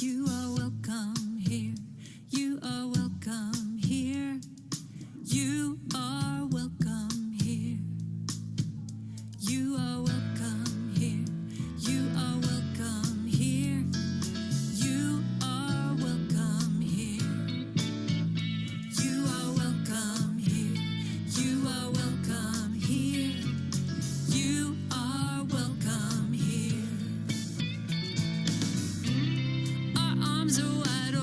You are welcome here. You are welcome here. You are welcome here. You are welcome here. You are welcome here. You are welcome here. You are welcome here. You are welcome here. You are welcome here. Our arms are wide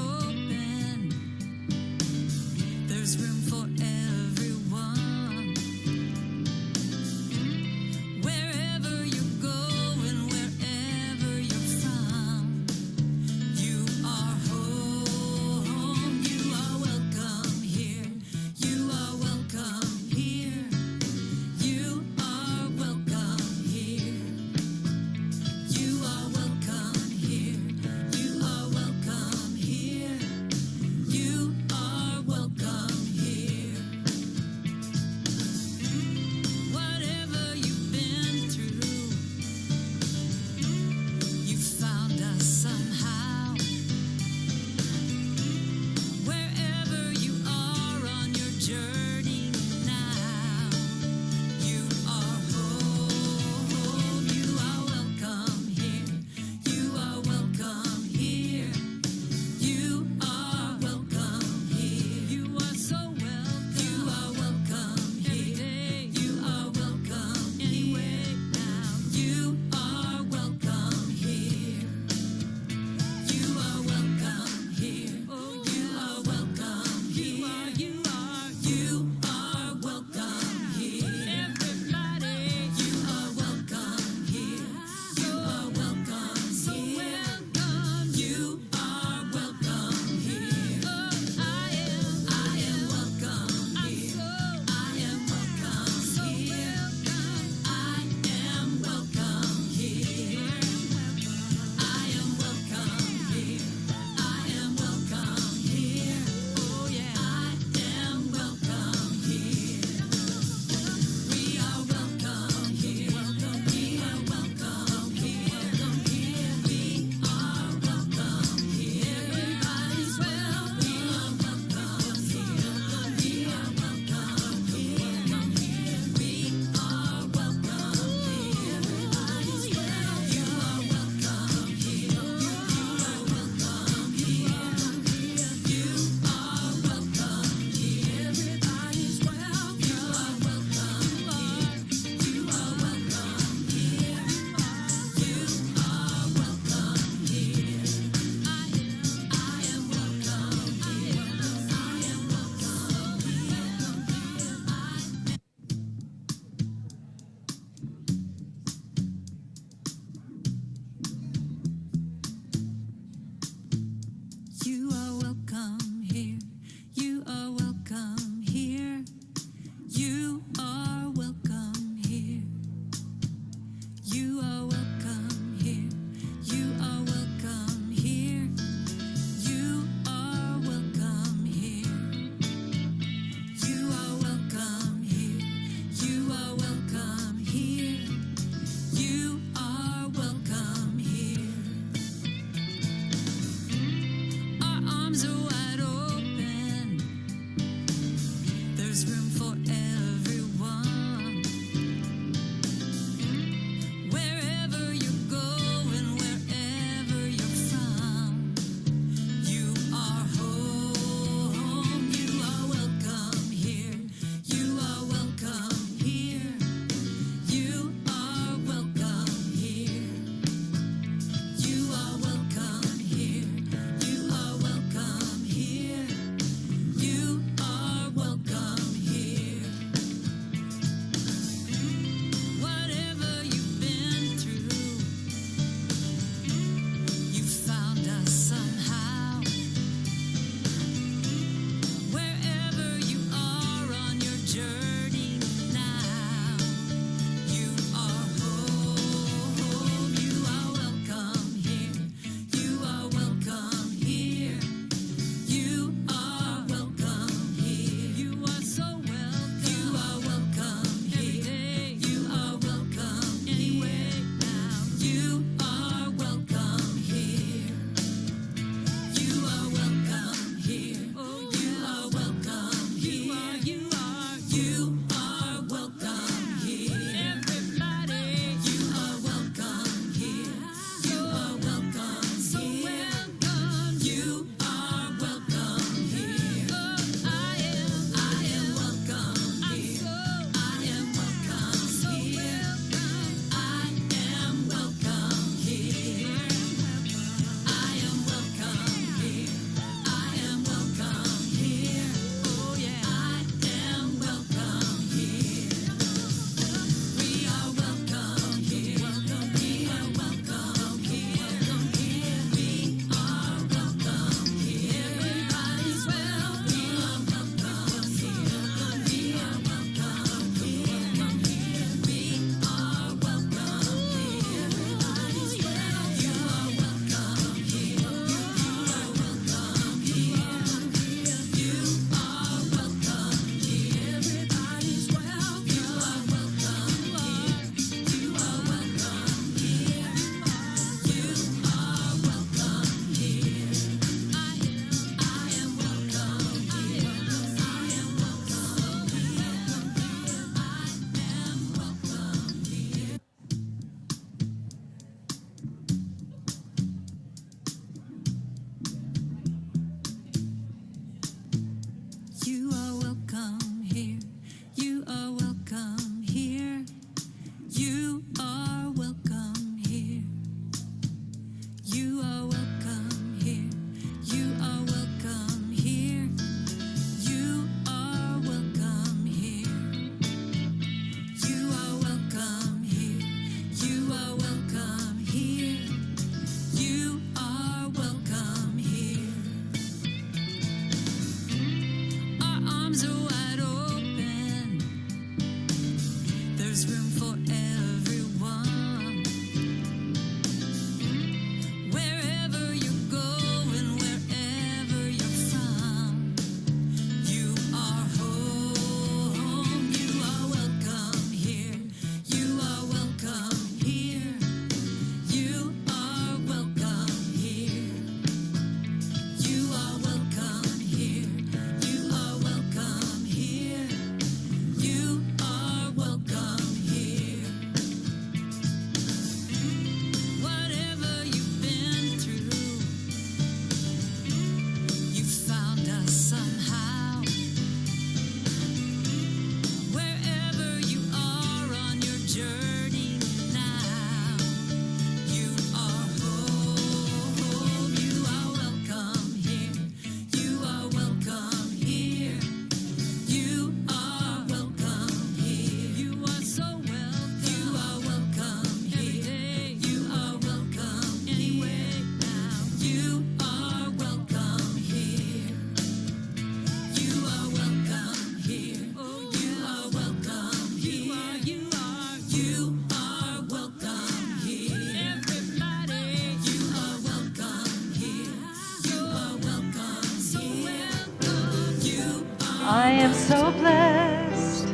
I am so blessed.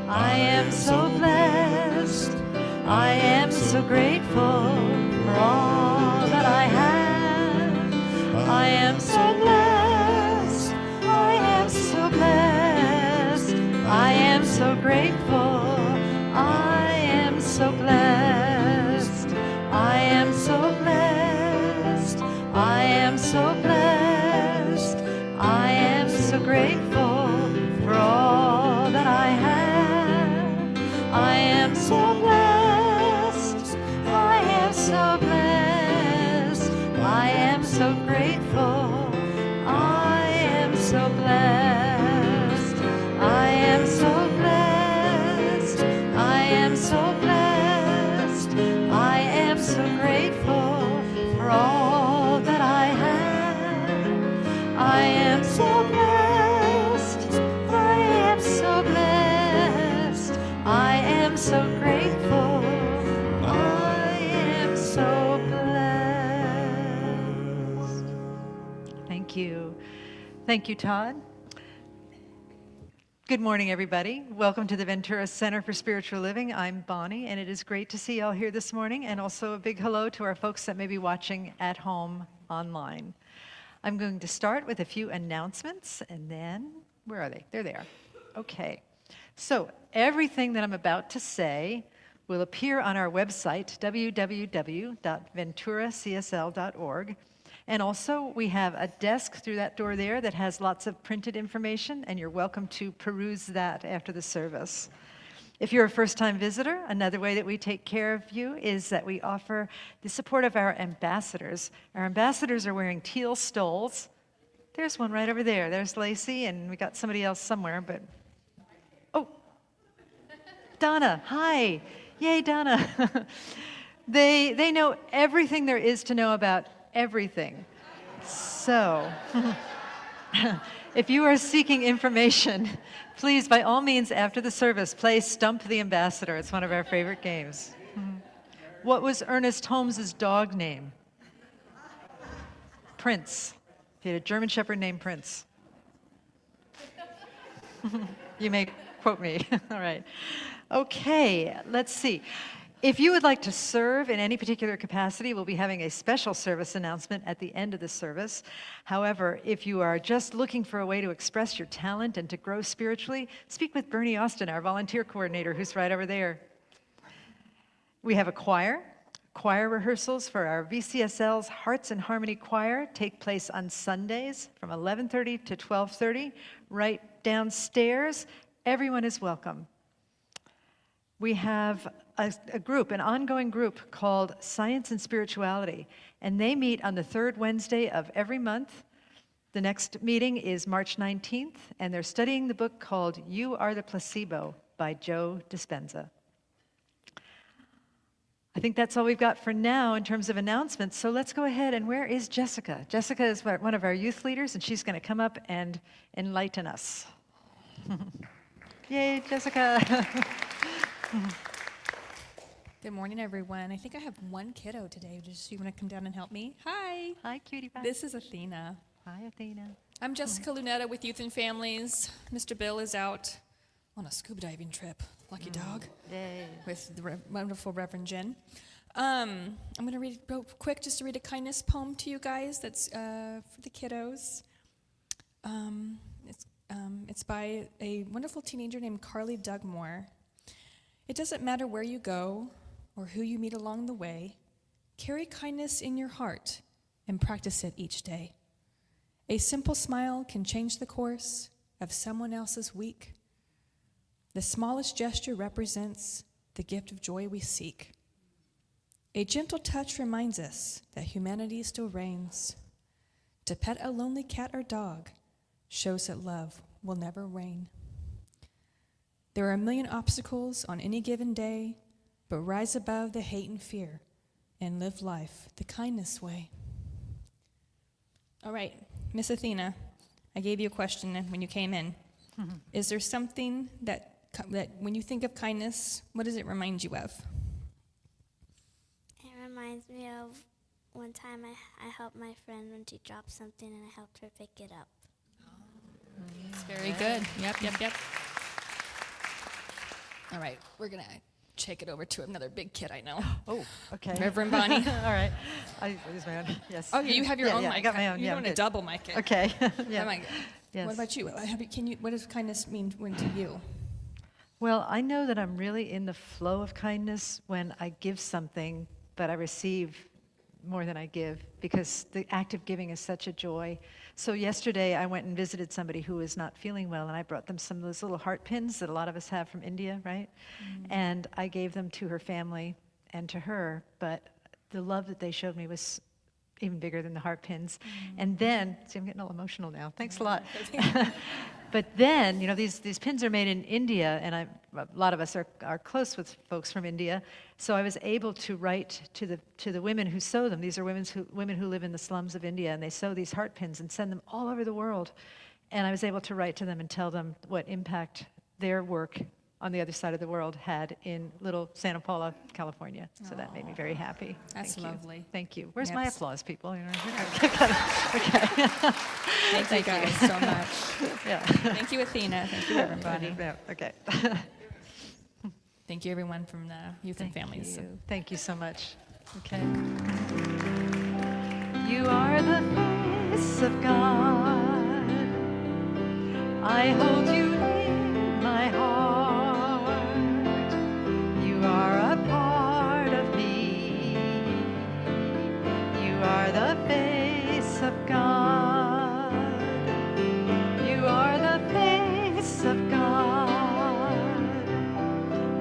I am so blessed. I am so grateful for all that I have. I am so blessed. I am so blessed. I am so grateful. I am so blessed. I am so blessed. I am so blessed. I am so grateful for all that I have. I am so blessed. I am so blessed. I am so grateful. I am so blessed. I am so blessed. I am so blessed. I am so grateful for all that I have. I am so blessed. I am so blessed. I am so grateful. I am so blessed. Thank you. Thank you, Todd. Good morning, everybody. Welcome to the Ventura Center for Spiritual Living. I'm Bonnie, and it is great to see you all here this morning, and also a big hello to our folks that may be watching at home online. I'm going to start with a few announcements, and then, where are they? There they are. Okay. So everything that I'm about to say will appear on our website, www.venturacsl.org. And also, we have a desk through that door there that has lots of printed information, and you're welcome to peruse that after the service. If you're a first-time visitor, another way that we take care of you is that we offer the support of our ambassadors. Our ambassadors are wearing teal stoles. There's one right over there. There's Lacey, and we got somebody else somewhere, but... Oh, Donna, hi. Yay, Donna. They know everything there is to know about everything. So, if you are seeking information, please, by all means, after the service, play Stump the Ambassador. It's one of our favorite games. What was Ernest Holmes's dog name? Prince. He had a German Shepherd named Prince. You may quote me. All right. Okay, let's see. If you would like to serve in any particular capacity, we'll be having a special service announcement at the end of the service. However, if you are just looking for a way to express your talent and to grow spiritually, speak with Bernie Austin, our volunteer coordinator, who's right over there. We have a choir. Choir rehearsals for our VCSL's Hearts and Harmony Choir take place on Sundays from 11:30 to 12:30, right downstairs. Everyone is welcome. We have a group, an ongoing group called Science and Spirituality, and they meet on the third Wednesday of every month. The next meeting is March 19th, and they're studying the book called You Are the Placebo by Joe Dispenza. I think that's all we've got for now in terms of announcements, so let's go ahead, and where is Jessica? Jessica is one of our youth leaders, and she's going to come up and enlighten us. Yay, Jessica. Good morning, everyone. I think I have one kiddo today. Just you want to come down and help me? Hi. Hi, cutie pie. This is Athena. Hi, Athena. I'm Jessica Lunetta with Youth and Families. Mr. Bill is out on a scuba diving trip. Lucky dog. Yay. With the wonderful Reverend Jen. I'm going to read real quick, just to read a kindness poem to you guys. That's for the kiddos. It's by a wonderful teenager named Carly Dugmore. It doesn't matter where you go or who you meet along the way. Carry kindness in your heart and practice it each day. A simple smile can change the course of someone else's week. The smallest gesture represents the gift of joy we seek. A gentle touch reminds us that humanity still reigns. To pet a lonely cat or dog shows that love will never wane. There are a million obstacles on any given day, but rise above the hate and fear and live life the kindness way. All right, Miss Athena, I gave you a question when you came in. Mm-hmm. Is there something that when you think of kindness, what does it remind you of? It reminds me of one time I helped my friend when she dropped something and I helped her pick it up. It's very good. Yep. All right, we're going to take it over to another big kid I know. Oh, okay. Reverend Bonnie. All right. I use my own. Yes. Oh, you have your own mic. I got my own. You Yeah, don't I'm want to good. double mic it. Okay. Yeah. Oh, Yes. What about you? What does kindness mean to you? Well, I know that I'm really in the flow of kindness when I give something, but I receive more than I give, because the act of giving is such a joy. So yesterday I went and visited somebody who was not feeling well, and I brought them some of those little heart pins that a lot of us have from India, right? And I gave them to her family and to her, but the love that they showed me was even bigger than the heart pins. And then, see, I'm getting all emotional now. Thanks a lot. But then, these pins are made in India, and a lot of us are close with folks from India. So I was able to write to the women who sew them. These are women who live in the slums of India, and they sew these heart pins and send them all over the world. And I was able to write to them and tell them what impact their work on the other side of the world had in little Santa Paula, California. So that made me very happy. That's Thank you. lovely. Thank you. Where's Yep. my applause, people? Okay. Thank you guys so much. Yeah. Thank you, Athena. Thank you, Reverend Bonnie. Yeah, okay. Thank you, everyone from the Youth and Families. Thank you so much. Okay. You are the face of God. I hold you in my heart. You are a part of me. You are the face of God. You are the face of God.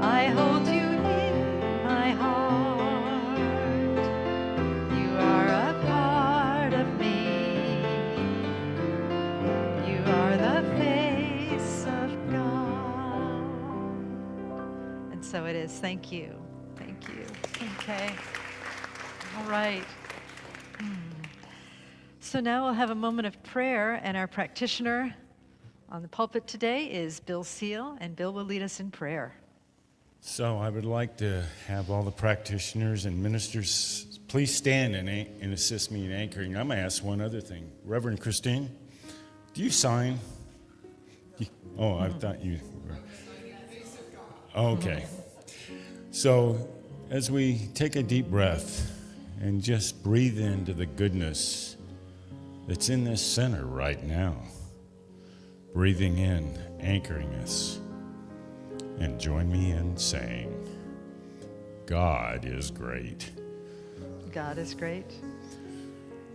I hold you in my heart. You are a part of me. You are the face of God. And so it is. Thank you. Thank you. Okay. All right. So now we'll have a moment of prayer, and our practitioner on the pulpit today is Bill Seal, and Bill will lead us in prayer. So I would like to have all the practitioners and ministers please stand and assist me in anchoring. I'm going to ask one other thing. Reverend Christine, do you sign? Oh, I thought you were. Okay. So as we take a deep breath and just breathe into the goodness that's in this center right now, breathing in, anchoring us. And join me in saying, God is great. God is great.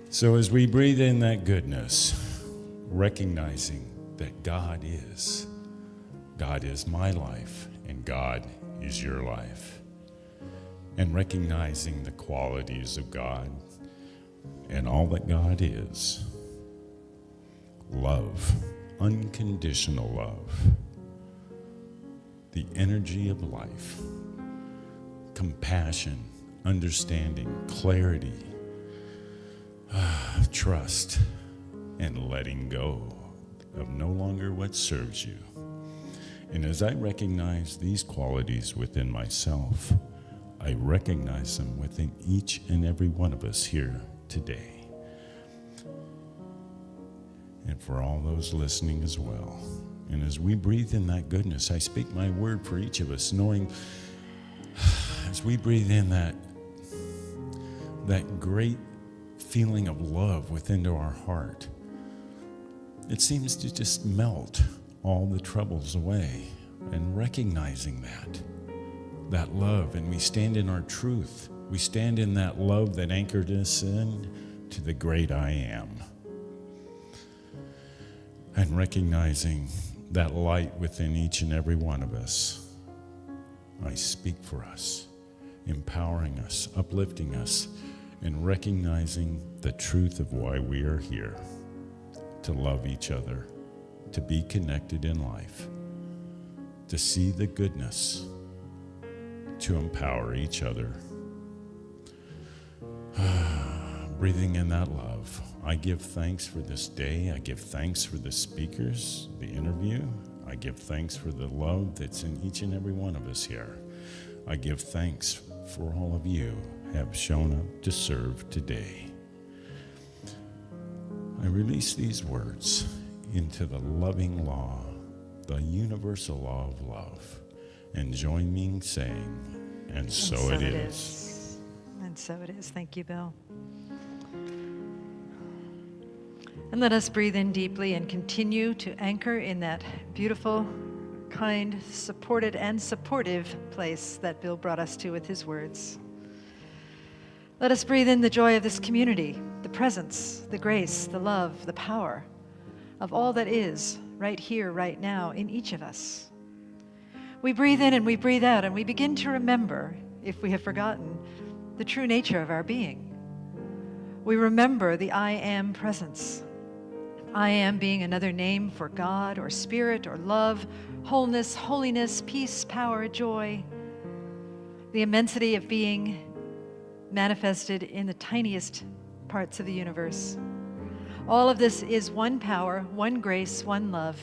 So as we breathe in that goodness, recognizing that God is my life and God is your life, and recognizing the qualities of God and all that God is, love, unconditional love, the energy of life, compassion, understanding, clarity, trust, and letting go of no longer what serves you. And as I recognize these qualities within myself, I recognize them within each and every one of us here today. And for all those listening as well. And as we breathe in that goodness, I speak my word for each of us, knowing as we breathe in that great feeling of love within our heart, it seems to just melt all the troubles away. And recognizing that love, and we stand in our truth. We stand in that love that anchored us in to the great I am. And recognizing that light within each and every one of us, I speak for us, empowering us, uplifting us, and recognizing the truth of why we are here, to love each other, to be connected in life, to see the goodness, to empower each other. Breathing in that love, I give thanks for this day. I give thanks for the speakers, the interview. I give thanks for the love that's in each and every one of us here. I give thanks for all of you who have shown up to serve today. I release these words into the loving law, the universal law of love. And join me in saying, and so it is. And so it is. Thank you, Bill. And let us breathe in deeply and continue to anchor in that beautiful, kind, supported, and supportive place that Bill brought us to with his words. Let us breathe in the joy of this community, the presence, the grace, the love, the power of all that is right here, right now, in each of us. We breathe in and we breathe out, and we begin to remember, if we have forgotten, the true nature of our being. We remember the I am presence. I am being another name for God or spirit or love, wholeness, holiness, peace, power, joy. The immensity of being manifested in the tiniest parts of the universe. All of this is one power, one grace, one love.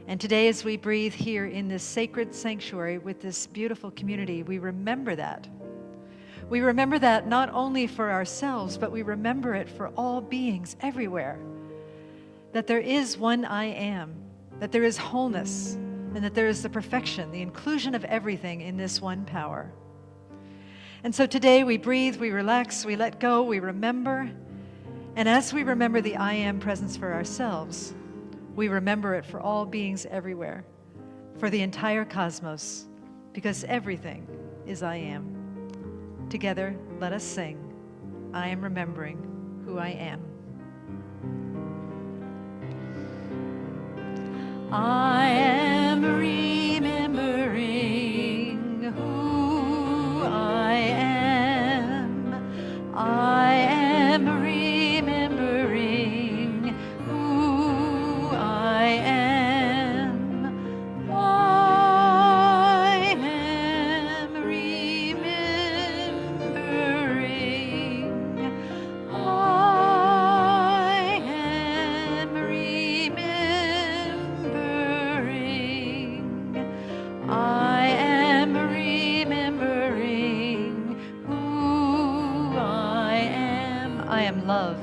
And today, as we breathe here in this sacred sanctuary with this beautiful community, we remember that. We remember that not only for ourselves, but we remember it for all beings everywhere. That there is one I am, that there is wholeness, and that there is the perfection, the inclusion of everything in this one power. And so today we breathe, we relax, we let go, we remember. And as we remember the I am presence for ourselves, we remember it for all beings everywhere, for the entire cosmos, because everything is I am. Together, let us sing, I am remembering who I am. I am remembering who I am. I am remembering who I am. I am remembering. I am remembering. I am remembering who I am. I am love.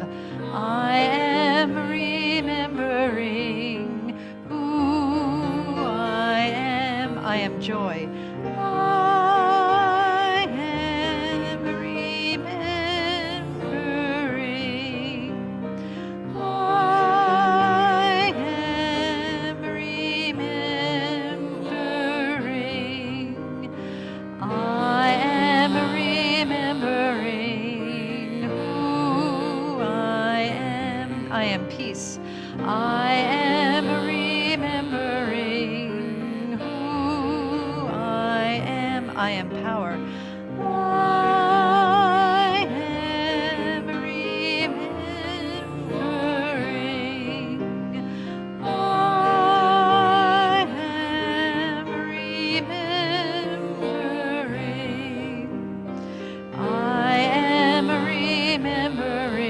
I am remembering who I am. I am joy. I am remembering. I am remembering. I am remembering who I am. I am peace. I am remembering who I am. I am power. I am remembering. I am remembering. I am remembering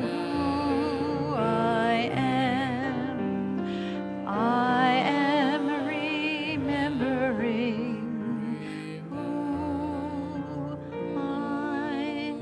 who I am. I am remembering who I am.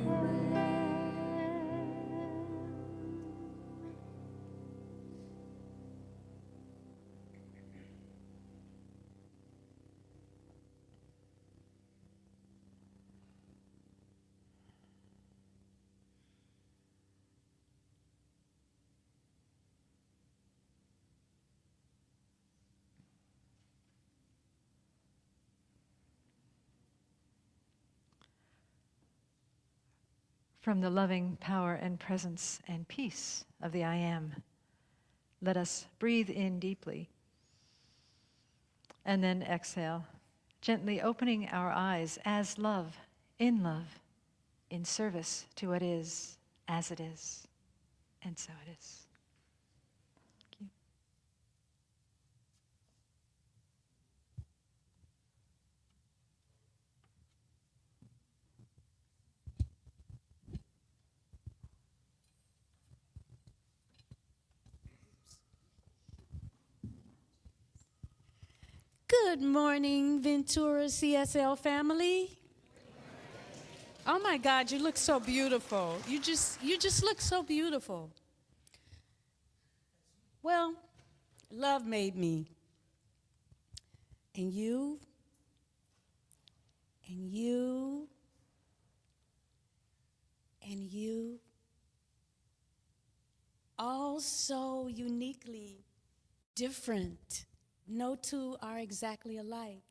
From the loving power and presence and peace of the I am, let us breathe in deeply and then exhale, gently opening our eyes as love, in service to what is, as it is, and so it is. Thank you. Good morning, Ventura CSL family. Oh my God, you look so beautiful. You just look so beautiful. Well, love made me. And you, and you, and you, all so uniquely different. No two are exactly alike.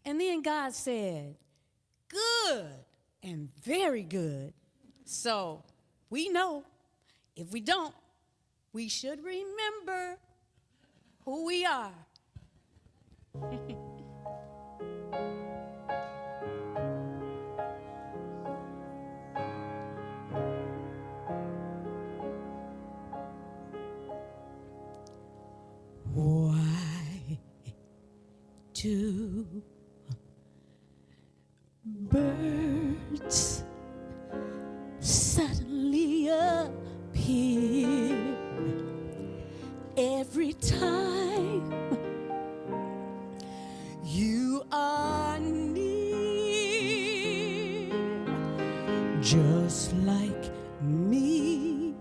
And then God said, good and very good. So we know, if we don't, we should remember who we are. Why do birds suddenly appear every time you are near? Just like me,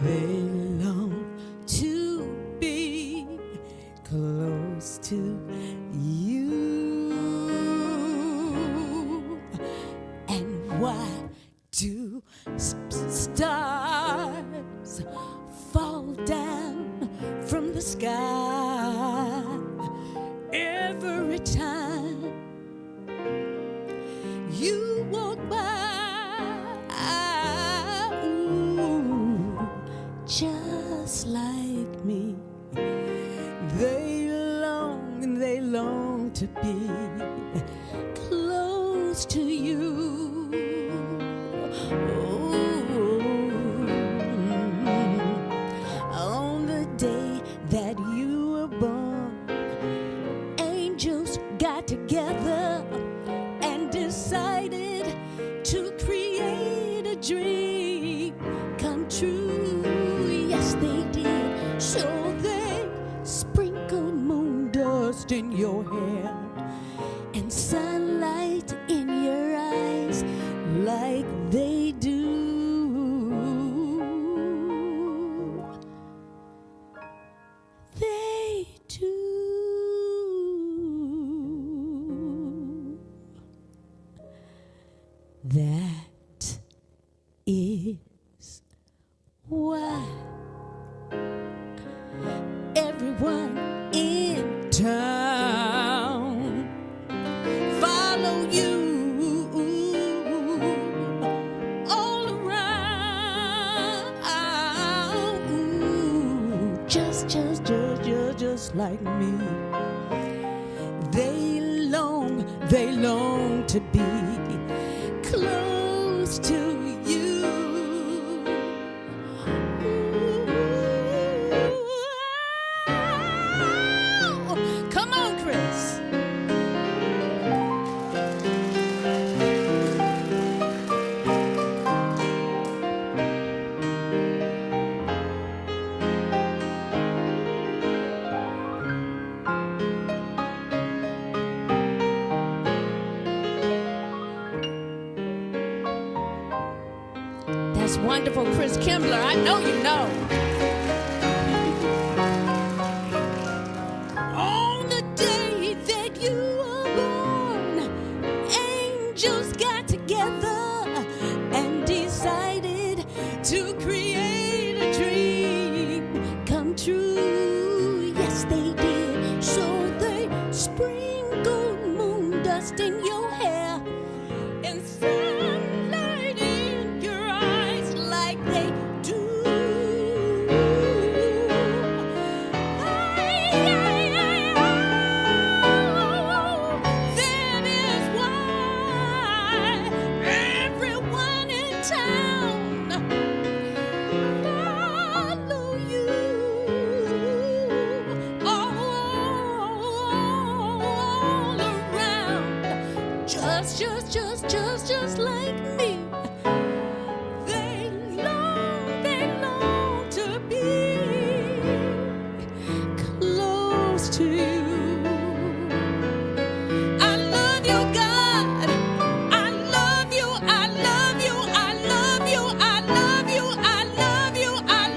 they long to be close to you. And why do stars fall down from the sky every time you walk by? Ooh, just like me, they long to be close to you. On the day that you were born, angels got together and decided to create a dream come true. Yes, they did. So they sprinkled moon dust in your hair and sunlight in your eyes like they do. They do. That is why everyone in town follow you all around. Just like me, they long to be close to you. Come on, Chris. That's wonderful, Chris Kimbler. I know you know. On the day that you were born, angels got together and decided to create a dream come true. Yes, they did. So they sprinkled moon dust in your hair and sunlight in your eyes like they do. That is why everyone in town follow you all around. Just like me. They long to be close to you. I love you, God. I love you. I love you. I love you. I love you. I love you. I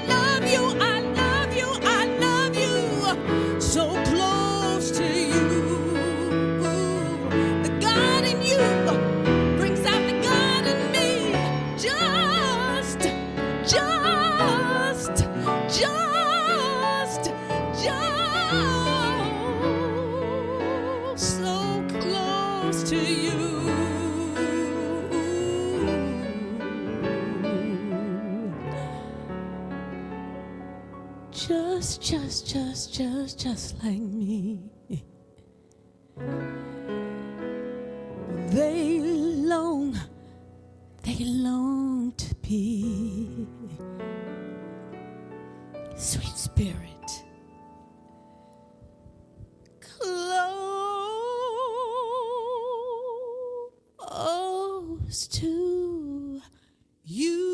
just like me. They long to be sweet spirit, close to you.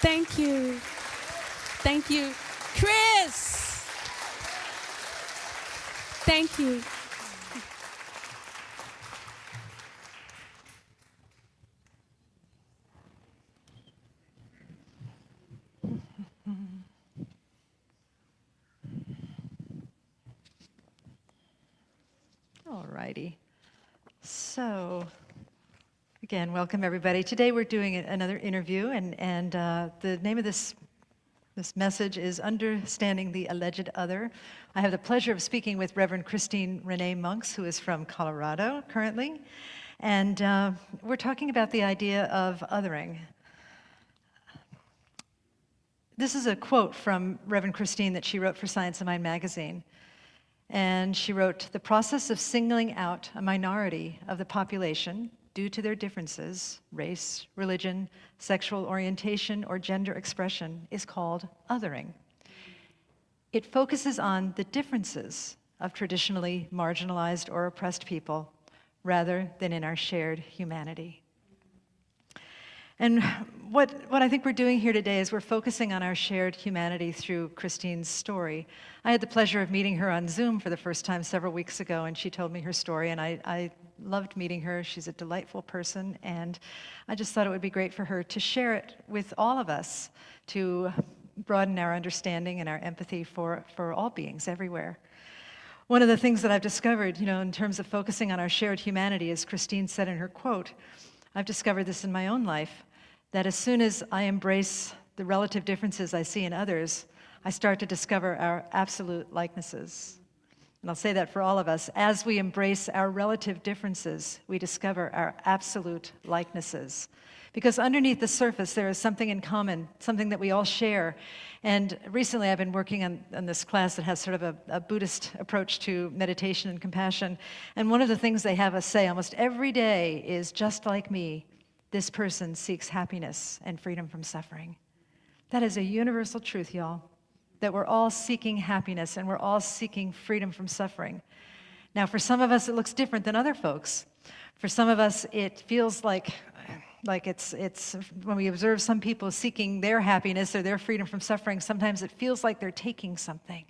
Thank you. Thank you. Chris! Thank you. All righty. So, again, welcome everybody. Today we're doing another interview, and the name of this message is Understanding the Alleged Other. I have the pleasure of speaking with Reverend Christine Renee Monks, who is from Colorado currently, and we're talking about the idea of othering. This is a quote from Reverend Christine that she wrote for Science of Mind magazine. And she wrote, "The process of singling out a minority of the population due to their differences, race, religion, sexual orientation, or gender expression, is called othering. It focuses on the differences of traditionally marginalized or oppressed people rather than in our shared humanity." And what I think we're doing here today is we're focusing on our shared humanity through Christine's story. I had the pleasure of meeting her on Zoom for the first time several weeks ago, and she told me her story, and I loved meeting her. She's a delightful person, and I just thought it would be great for her to share it with all of us to broaden our understanding and our empathy for all beings everywhere. One of the things that I've discovered, in terms of focusing on our shared humanity, as Christine said in her quote, I've discovered this in my own life, that as soon as I embrace the relative differences I see in others, I start to discover our absolute likenesses. And I'll say that for all of us. As we embrace our relative differences, we discover our absolute likenesses. Because underneath the surface, there is something in common, something that we all share. And recently, I've been working on this class that has sort of a Buddhist approach to meditation and compassion. And one of the things they have us say almost every day is, just like me, this person seeks happiness and freedom from suffering. That is a universal truth, y'all, that we're all seeking happiness and we're all seeking freedom from suffering. Now, for some of us, it looks different than other folks. For some of us, it feels like it's when we observe some people seeking their happiness or their freedom from suffering, sometimes it feels like they're taking something.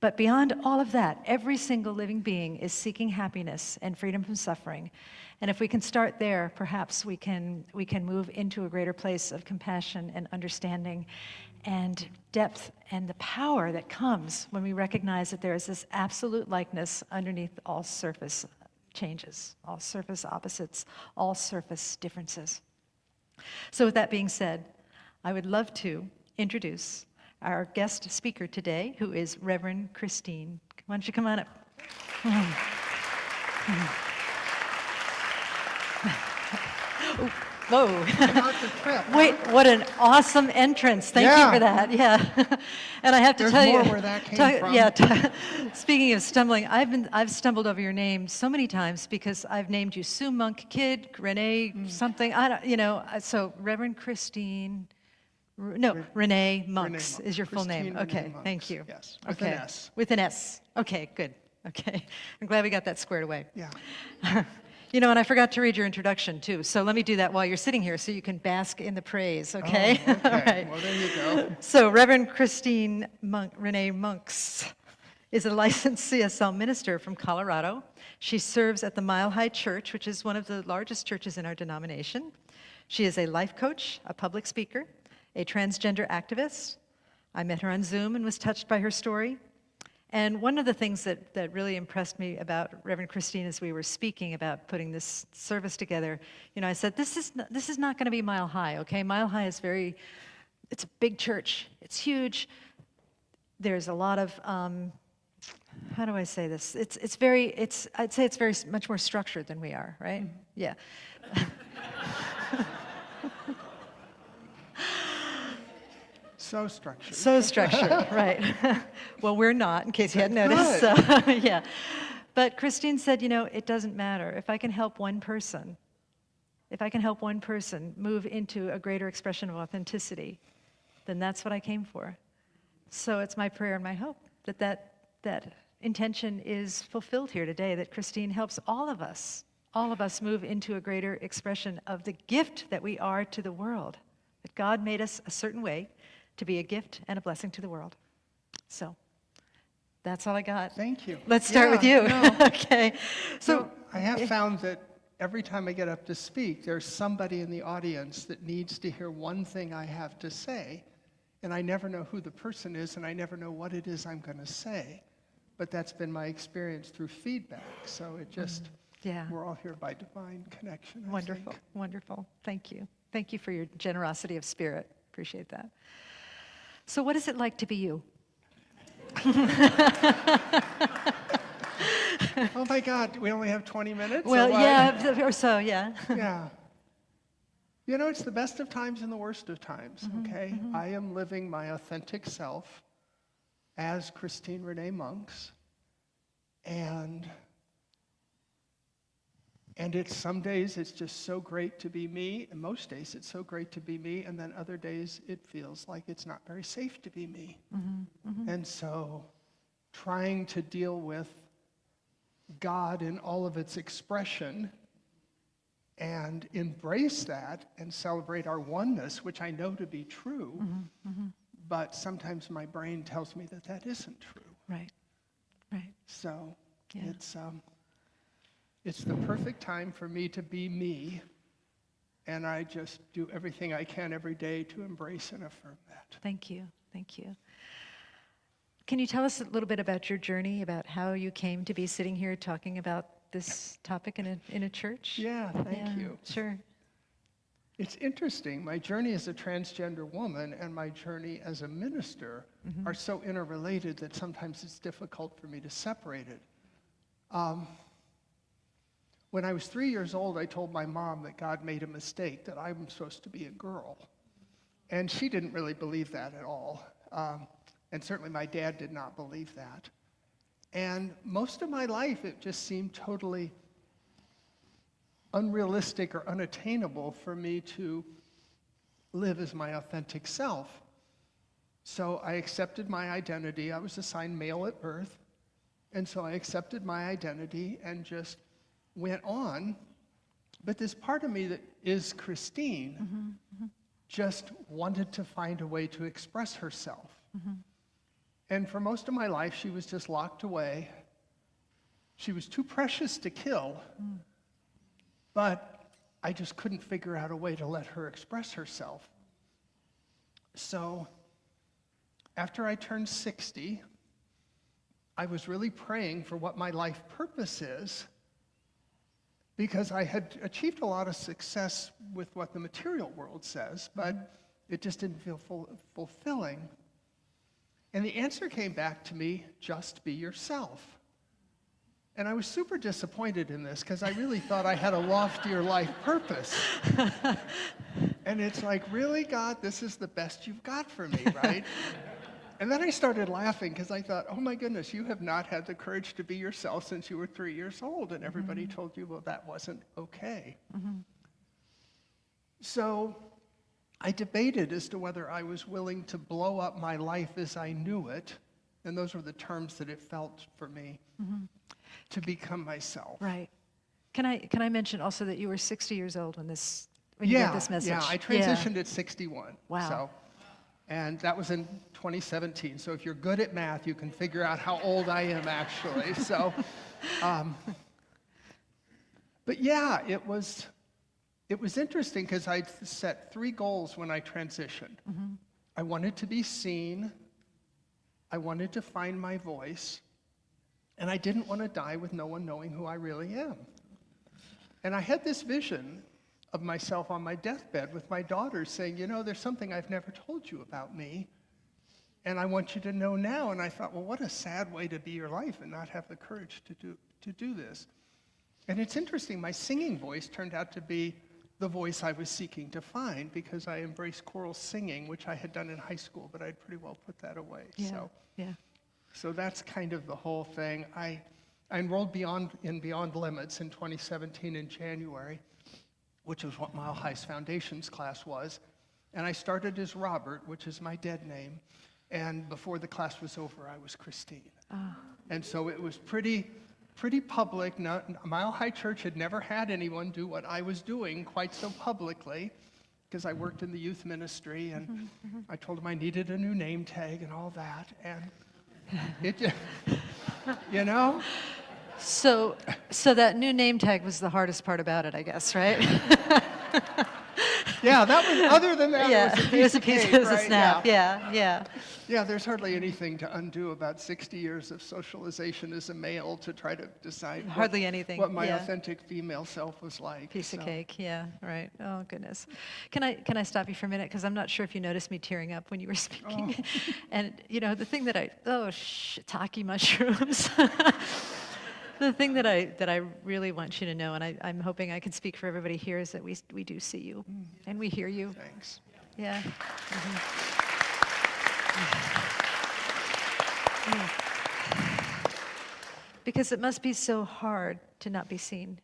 But beyond all of that, every single living being is seeking happiness and freedom from suffering. And if we can start there, perhaps we can move into a greater place of compassion and understanding and depth and the power that comes when we recognize that there is this absolute likeness underneath all surface changes, all surface opposites, all surface differences. So with that being said, I would love to introduce our guest speaker today, who is Reverend Christine. Why don't you come on up? Oh, whoa. Wait, what an awesome entrance. Thank you for that. Yeah. And I have to tell you. There's more where that came from. Yeah. Speaking of stumbling, I've stumbled over your name so many times because I've named you Sue Monk Kid, Renee something. So Reverend Christine. Renee Monks is your full name. Christine Okay, Renee Monks. thank you. Yes, with okay. an S. With an S. Okay, good. Okay. I'm glad we got that squared away. Yeah. And I forgot to read your introduction, too. So let me do that while you're sitting here so you can bask in the praise, okay? Oh, okay. All right. Well, there you go. So Reverend Christine Renee Monks is a licensed CSL minister from Colorado. She serves at the Mile High Church, which is one of the largest churches in our denomination. She is a life coach, a public speaker, a transgender activist. I met her on Zoom and was touched by her story. And one of the things that really impressed me about Reverend Christine as we were speaking about putting this service together, I said, this is not going to be Mile High, okay? Mile High is it's a big church. It's huge. there's a lot of, how do I say this? It's very, I'd say it's very much more structured than we are, right? Yeah. So structured. So structured, right. Well, we're not, in case you hadn't noticed. Good. So, yeah. But Christine said, it doesn't matter. If I can help one person, move into a greater expression of authenticity, then that's what I came for. So it's my prayer and my hope that intention is fulfilled here today, that Christine helps all of us move into a greater expression of the gift that we are to the world, that God made us a certain way to be a gift and a blessing to the world. So that's all I got. Thank you. Let's start with you. Yeah, no. Okay. So I have found that every time I get up to speak, there's somebody in the audience that needs to hear one thing I have to say, and I never know who the person is, and I never know what it is I'm going to say. But that's been my experience through feedback. So it just, yeah. we're all here by divine connection. I Wonderful, think. wonderful. Thank you. Thank you for your generosity of spirit. Appreciate that. So what is it like to be you? Oh my God, we only have 20 minutes? Well, or what? yeah, or so, yeah. Yeah. It's the best of times and the worst of times, okay? I am living my authentic self as Christine Renee Monks, and it's some days it's just so great to be me, and most days it's so great to be me, and then other days it feels like it's not very safe to be me. And so trying to deal with God in all of its expression and embrace that and celebrate our oneness, which I know to be true, but sometimes my brain tells me that that isn't true. Right, right. So Yeah. it's the perfect time for me to be me, and I just do everything I can every day to embrace and affirm that. Thank you, thank you. Can you tell us a little bit about your journey, about how you came to be sitting here talking about this topic in a church? Yeah, thank you. Sure. It's interesting. My journey as a transgender woman and my journey as a minister are so interrelated that sometimes it's difficult for me to separate it. When I was 3 years old, I told my mom that God made a mistake, that I'm supposed to be a girl. And she didn't really believe that at all. And certainly my dad did not believe that. And most of my life, it just seemed totally unrealistic or unattainable for me to live as my authentic self. So I accepted my identity. I was assigned male at birth. And so I accepted my identity and just went on. But this part of me that is Christine just wanted to find a way to express herself. And for most of my life, she was just locked away. She was too precious to kill. But I just couldn't figure out a way to let her express herself. So after I turned 60, I was really praying for what my life purpose is, because I had achieved a lot of success with what the material world says, but it just didn't feel fulfilling. And the answer came back to me, just be yourself. And I was super disappointed in this because I really thought I had a loftier life purpose. And it's like, really, God, this is the best you've got for me, right? And then I started laughing because I thought, oh my goodness, you have not had the courage to be yourself since you were 3 years old. And everybody told you, well, that wasn't okay. So I debated as to whether I was willing to blow up my life as I knew it. And those were the terms that it felt for me. To become myself. Right. Can I mention also that you were 60 years old when you got this message? Yeah, I transitioned at 61. Wow. So, and that was in 2017. So if you're good at math, you can figure out how old I am actually. So, but yeah, it was interesting because I set 3 goals when I transitioned. I wanted to be seen. I wanted to find my voice. And I didn't want to die with no one knowing who I really am. And I had this vision of myself on my deathbed with my daughters saying, there's something I've never told you about me. And I want you to know now. And I thought, well, what a sad way to be your life and not have the courage to do this. And it's interesting, my singing voice turned out to be the voice I was seeking to find, because I embraced choral singing, which I had done in high school, but I'd pretty well put that away. Yeah. So that's kind of the whole thing. I enrolled in Beyond Limits in 2017 in January, which was what Mile High's Foundations class was. And I started as Robert, which is my dead name. And before the class was over, I was Christine. And so it was pretty public. Mile High Church had never had anyone do what I was doing quite so publicly, because I worked in the youth ministry, and I told them I needed a new name tag and all that. And it just, you know? So that new name tag was the hardest part about it, I guess, right? Yeah, that was, other than that, Yeah, it was a piece of cake, it was a right? snap. Yeah. Yeah. There's hardly anything to undo about 60 years of socialization as a male to try to decide Hardly anything, what my yeah. authentic female self was like. Piece of so. cake, yeah, right. Oh, goodness. Can I stop you for a minute? Because I'm not sure if you noticed me tearing up when you were speaking. And, the thing that shiitake mushrooms. The thing that I really want you to know, and I'm hoping I can speak for everybody here, is that we do see you, and we hear you. Thanks. Yeah. Because it must be so hard to not be seen.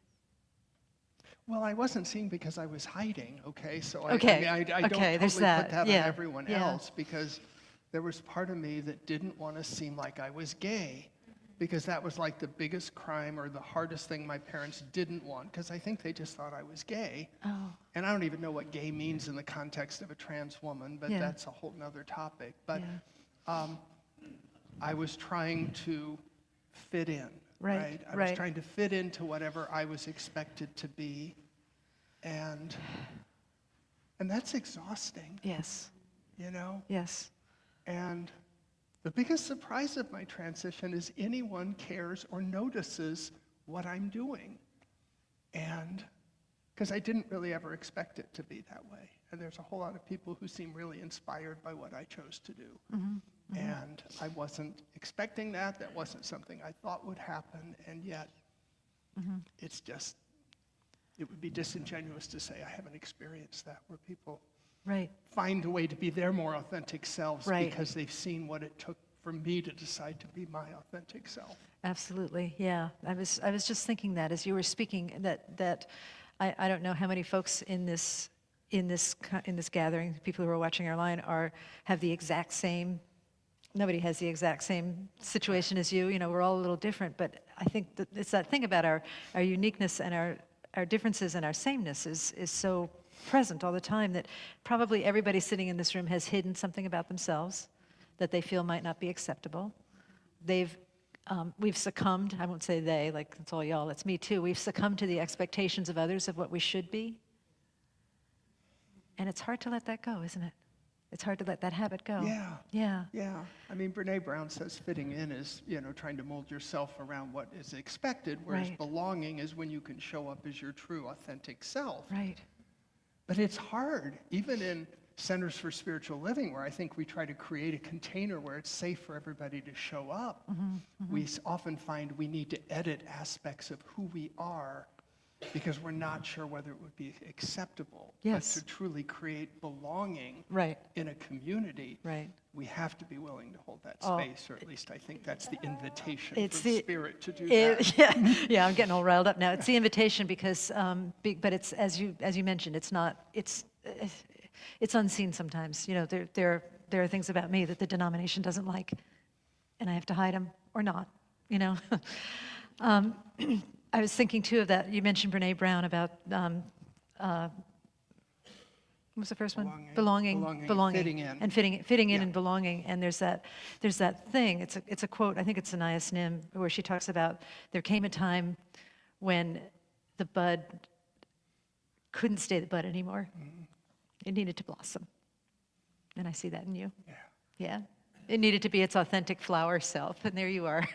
Well, I wasn't seen because I was hiding, okay? So Okay, I don't totally there's put that. that Yeah, on everyone yeah. else, because there was part of me that didn't want to seem like I was gay, because that was like the biggest crime or the hardest thing my parents didn't want, because I think they just thought I was gay. Oh. And I don't even know what gay means in the context of a trans woman, but Yeah. that's a whole nother topic. But Yeah. I was trying to fit in, Right, I right. was trying to fit into whatever I was expected to be. And that's exhausting, Yes. Yes. And the biggest surprise of my transition is anyone cares or notices what I'm doing. And because I didn't really ever expect it to be that way. And there's a whole lot of people who seem really inspired by what I chose to do. And I wasn't expecting that. That wasn't something I thought would happen. And yet, it's just, it would be disingenuous to say I haven't experienced that, where people Right. find a way to be their more authentic selves Right. because they've seen what it took for me to decide to be my authentic self. Absolutely, yeah. I was just thinking that as you were speaking, that I don't know how many folks in this gathering, people who are watching our line, have the exact same. Nobody has the exact same situation as you. We're all a little different, but I think that it's that thing about our uniqueness and our differences and our sameness is so present all the time, that probably everybody sitting in this room has hidden something about themselves that they feel might not be acceptable. We've succumbed, I won't say they, like it's all y'all, it's me too. We've succumbed to the expectations of others of what we should be. And it's hard to let that go, isn't it? It's hard to let that habit go. Yeah. Yeah. Yeah. I mean, Brene Brown says fitting in is, trying to mold yourself around what is expected, whereas Right. belonging is when you can show up as your true, authentic self. Right. But it's hard, even in Centers for Spiritual Living, where I think we try to create a container where it's safe for everybody to show up. We often find we need to edit aspects of who we are because we're not sure whether it would be acceptable. Yes. But to truly create belonging Right. in a community, Right. we have to be willing to hold that Oh. space, or at least I think that's the invitation It's from the- Spirit to do that. Yeah, I'm getting all riled up now. It's the invitation because, but it's as you mentioned, it's not. It's unseen sometimes. There are things about me that the denomination doesn't like, and I have to hide them or not. I was thinking too of that. You mentioned Brene Brown about what was the first one? Belonging. Belonging. Fitting in. And fitting in Yeah. and belonging. And there's that thing. It's a quote. I think it's Anais Nim, where she talks about there came a time when the bud couldn't stay the bud anymore. It needed to blossom. And I see that in you. Yeah. Yeah. It needed to be its authentic flower self, and there you are.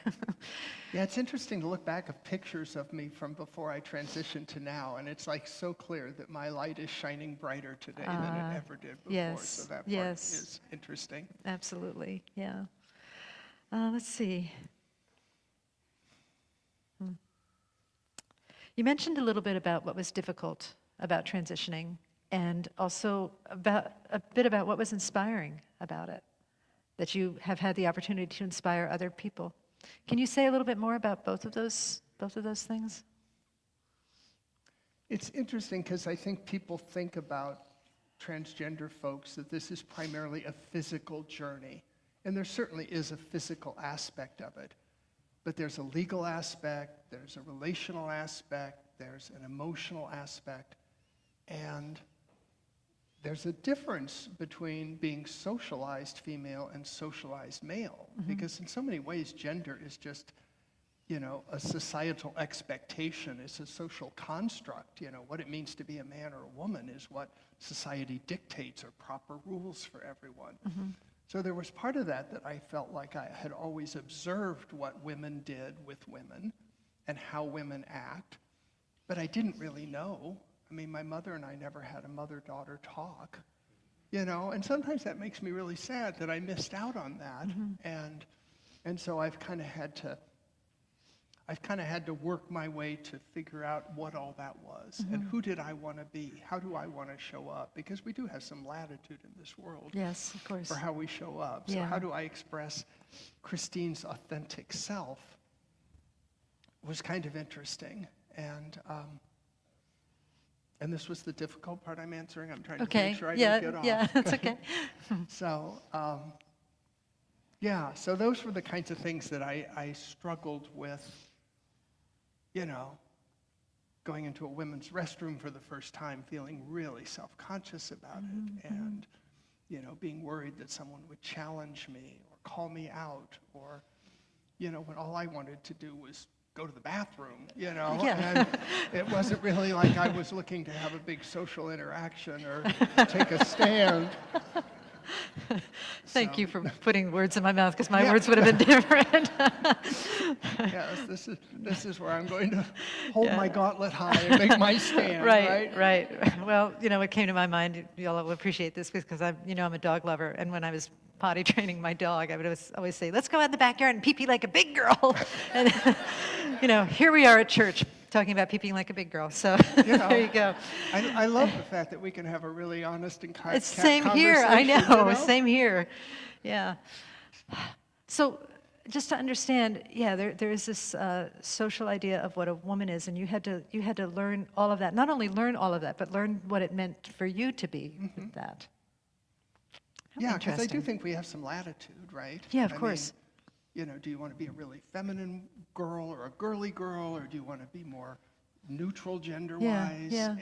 Yeah, it's interesting to look back at pictures of me from before I transitioned to now, and it's like so clear that my light is shining brighter today than it ever did before. yes, So that part yes. is interesting. Absolutely, yeah. Let's see. You mentioned a little bit about what was difficult about transitioning, and also about a bit about what was inspiring about it, that you have had the opportunity to inspire other people. Can you say a little bit more about both of those things? It's interesting because I think people think about transgender folks that this is primarily a physical journey. And there certainly is a physical aspect of it. But there's a legal aspect, there's a relational aspect, there's an emotional aspect, and there's a difference between being socialized female and socialized male. Because in so many ways, gender is just, you know, a societal expectation. It's a social construct. You know, what it means to be a man or a woman is what society dictates are proper rules for everyone. So there was part of that I felt like I had always observed what women did with women and how women act, but I didn't really know. I mean, my mother and I never had a mother-daughter talk, you know, and sometimes that makes me really sad that I missed out on that. And so I've kind of had to work my way to figure out what all that was and who did I want to be? How do I want to show up? Because we do have some latitude in this world. Yes, of course. For how we show up. So Yeah. how do I express Christine's authentic self was kind of interesting. And this was the difficult part I'm answering. I'm trying to Okay, make sure I yeah, don't get off. yeah, that's okay. So, yeah, so those were the kinds of things that I struggled with, you know, going into a women's restroom for the first time, feeling really self-conscious about it, and, you know, being worried that someone would challenge me or call me out, or, you know, when all I wanted to do was go to the bathroom, you know, Yeah. and it wasn't really like I was looking to have a big social interaction or take a stand. Thank So- you for putting words in my mouth, because my Yeah. words would have been different. Yes, this is where I'm going to hold my gauntlet high and make my stand, right? Right. Well, you know, what came to my mind, y'all will appreciate this, because I'm a dog lover, and when I was potty training my dog, I would always say, let's go out in the backyard and pee-pee like a big girl. And, you know, here we are at church talking about pee-peeing like a big girl, so You know, there you go. I love the fact that we can have a really honest and kind It's same here, I know, same here, yeah. So, just to understand, yeah, there is this social idea of what a woman is, and you had to learn all of that. Not only learn all of that, but learn what it meant for you to be that. How Yeah, because I do interesting. think we have some latitude, right? Yeah, of I course. mean, you know, do you want to be a really feminine girl or a girly girl, or do you want to be more neutral gender-wise? yeah.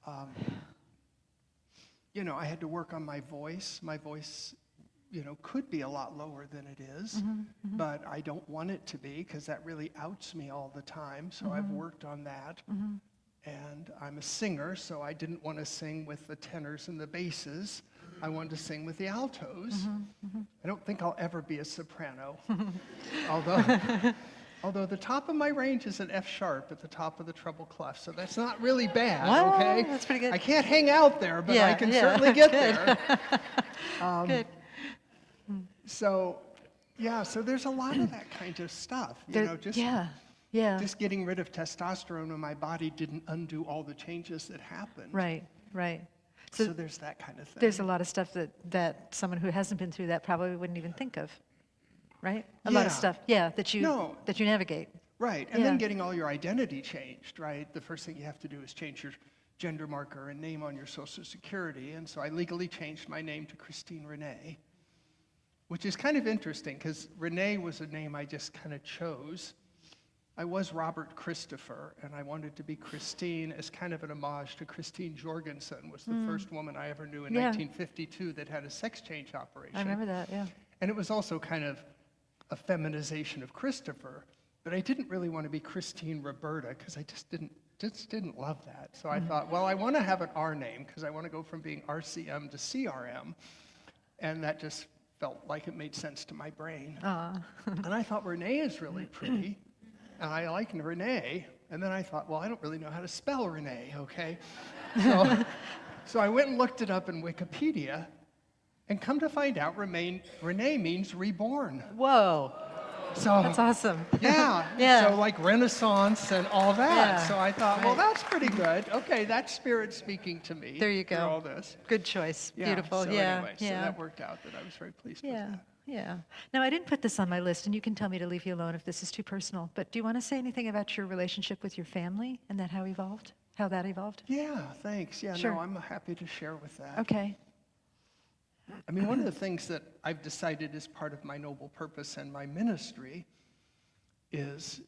And, you know, I had to work on my voice. My voice, you know, could be a lot lower than it is, but I don't want it to be because that really outs me all the time. So I've worked on that. And I'm a singer, so I didn't want to sing with the tenors and the basses. I wanted to sing with the altos. I don't think I'll ever be a soprano, although the top of my range is an F sharp at the top of the treble clef, so that's not really bad, Wow, okay? that's pretty good. I can't hang out there, but I Yeah, can yeah, certainly get good. there. Good. So, yeah, so there's a lot of that kind of stuff, you There- know, just yeah. just getting rid of testosterone in my body didn't undo all the changes that happened. Right. So there's that kind of thing. There's a lot of stuff that someone who hasn't been through that probably wouldn't even think of, right? A lot of Yeah. stuff, that you No. navigate. Right, and Yeah. then getting all your identity changed, right? The first thing you have to do is change your gender marker and name on your Social Security, and so I legally changed my name to Christine Renee, which is kind of interesting because Renee was a name I just kind of chose. I was Robert Christopher, and I wanted to be Christine as kind of an homage to Christine Jorgensen, was the first woman I ever knew in Yeah. 1952 that had a sex change operation. I remember that, yeah. And it was also kind of a feminization of Christopher, but I didn't really want to be Christine Roberta because I just didn't love that. So I thought, well, I want to have an R name because I want to go from being RCM to CRM, and that just felt like it made sense to my brain. And I thought Renee is really pretty, and I like Renee. And then I thought, well, I don't really know how to spell Renee, okay? So I went and looked it up in Wikipedia, and come to find out, Renee means reborn. Whoa, So that's awesome. yeah, Yeah. So like Renaissance and all that. Yeah, So I thought, well, right. that's pretty good. Okay, that's spirit speaking to me. There you through go. all this. Good choice. Yeah, Beautiful. So yeah. anyway, so yeah. that worked out. That I was very pleased with Yeah, that. yeah. Now, I didn't put this on my list, and you can tell me to leave you alone if this is too personal, but do you want to say anything about your relationship with your family and how that evolved? Yeah, thanks. Yeah, Sure. no, I'm happy to share with that. Okay. I mean, one of the things that I've decided is part of my noble purpose and my ministry is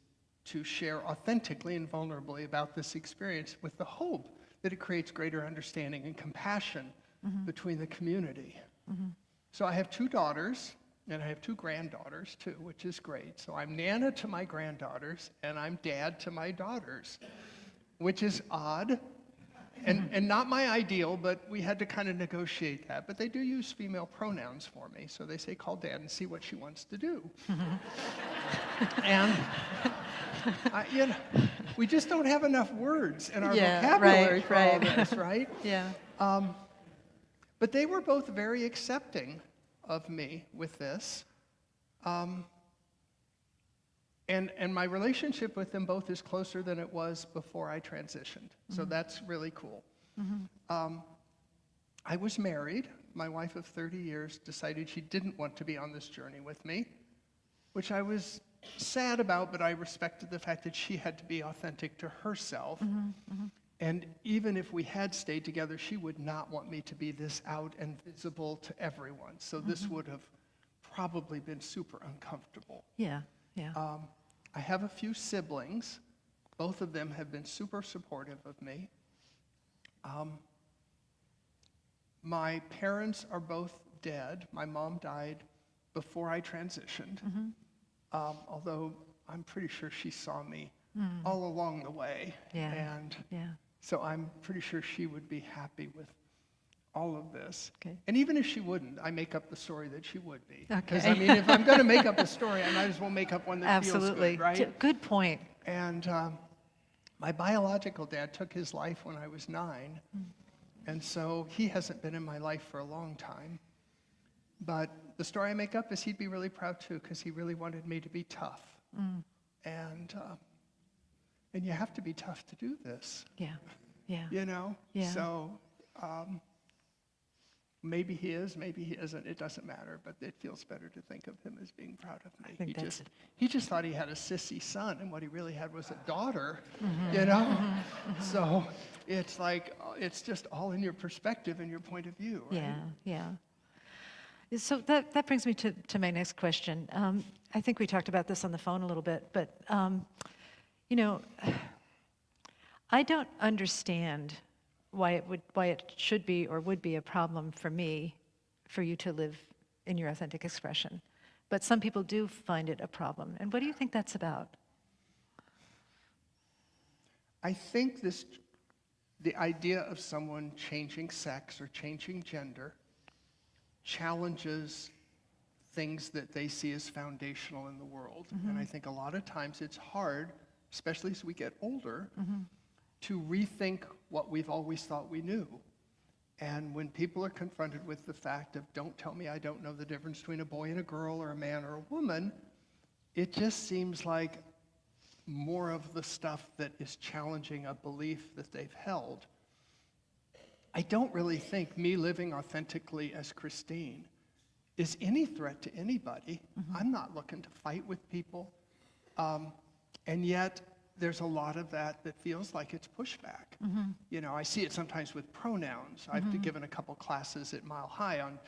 to share authentically and vulnerably about this experience with the hope that it creates greater understanding and compassion between the community. So I have 2 daughters, and I have 2 granddaughters too, which is great. So I'm Nana to my granddaughters, and I'm Dad to my daughters, which is odd. And not my ideal, but we had to kind of negotiate that. But they do use female pronouns for me. So they say, call Dad and see what she wants to do. And, we just don't have enough words in our Yeah, vocabulary right, for all right. this, right? Yeah. But they were both very accepting of me with this. And my relationship with them both is closer than it was before I transitioned. So that's really cool. I was married. My wife of 30 years decided she didn't want to be on this journey with me, which I was sad about, but I respected the fact that she had to be authentic to herself. And even if we had stayed together, she would not want me to be this out and visible to everyone. So this would have probably been super uncomfortable. Yeah. Yeah. I have a few siblings. Both of them have been super supportive of me. My parents are both dead. My mom died before I transitioned, although I'm pretty sure she saw me all along the way. Yeah. And Yeah. so I'm pretty sure she would be happy with all of this. Okay. And even if she wouldn't, I make up the story that she would be. Okay. Because, I mean, if I'm going to make up a story, I might as well make up one that Absolutely. feels good, right? Good point. And my biological dad took his life when I was 9. And so he hasn't been in my life for a long time. But the story I make up is he'd be really proud too, because he really wanted me to be tough. And you have to be tough to do this, Yeah. Yeah. you know? Yeah. So maybe he is, maybe he isn't. It doesn't matter, but it feels better to think of him as being proud of me. think that's- He just thought he had a sissy son, and what he really had was a daughter, you know? So it's like, it's just all in your perspective and your point of view, right? Yeah, yeah. So that brings me to my next question. I think we talked about this on the phone a little bit, but I don't understand why it should be or would be a problem for me, for you to live in your authentic expression. But some people do find it a problem. And what do you think that's about? I think the idea of someone changing sex or changing gender challenges things that they see as foundational in the world. And I think a lot of times it's hard, especially as we get older, to rethink what we've always thought we knew. And when people are confronted with the fact of, don't tell me I don't know the difference between a boy and a girl or a man or a woman, it just seems like more of the stuff that is challenging a belief that they've held. I don't really think me living authentically as Christine is any threat to anybody. I'm not looking to fight with people. And yet, there's a lot of that feels like it's pushback. You know, I see it sometimes with pronouns. I've given a couple classes at Mile High on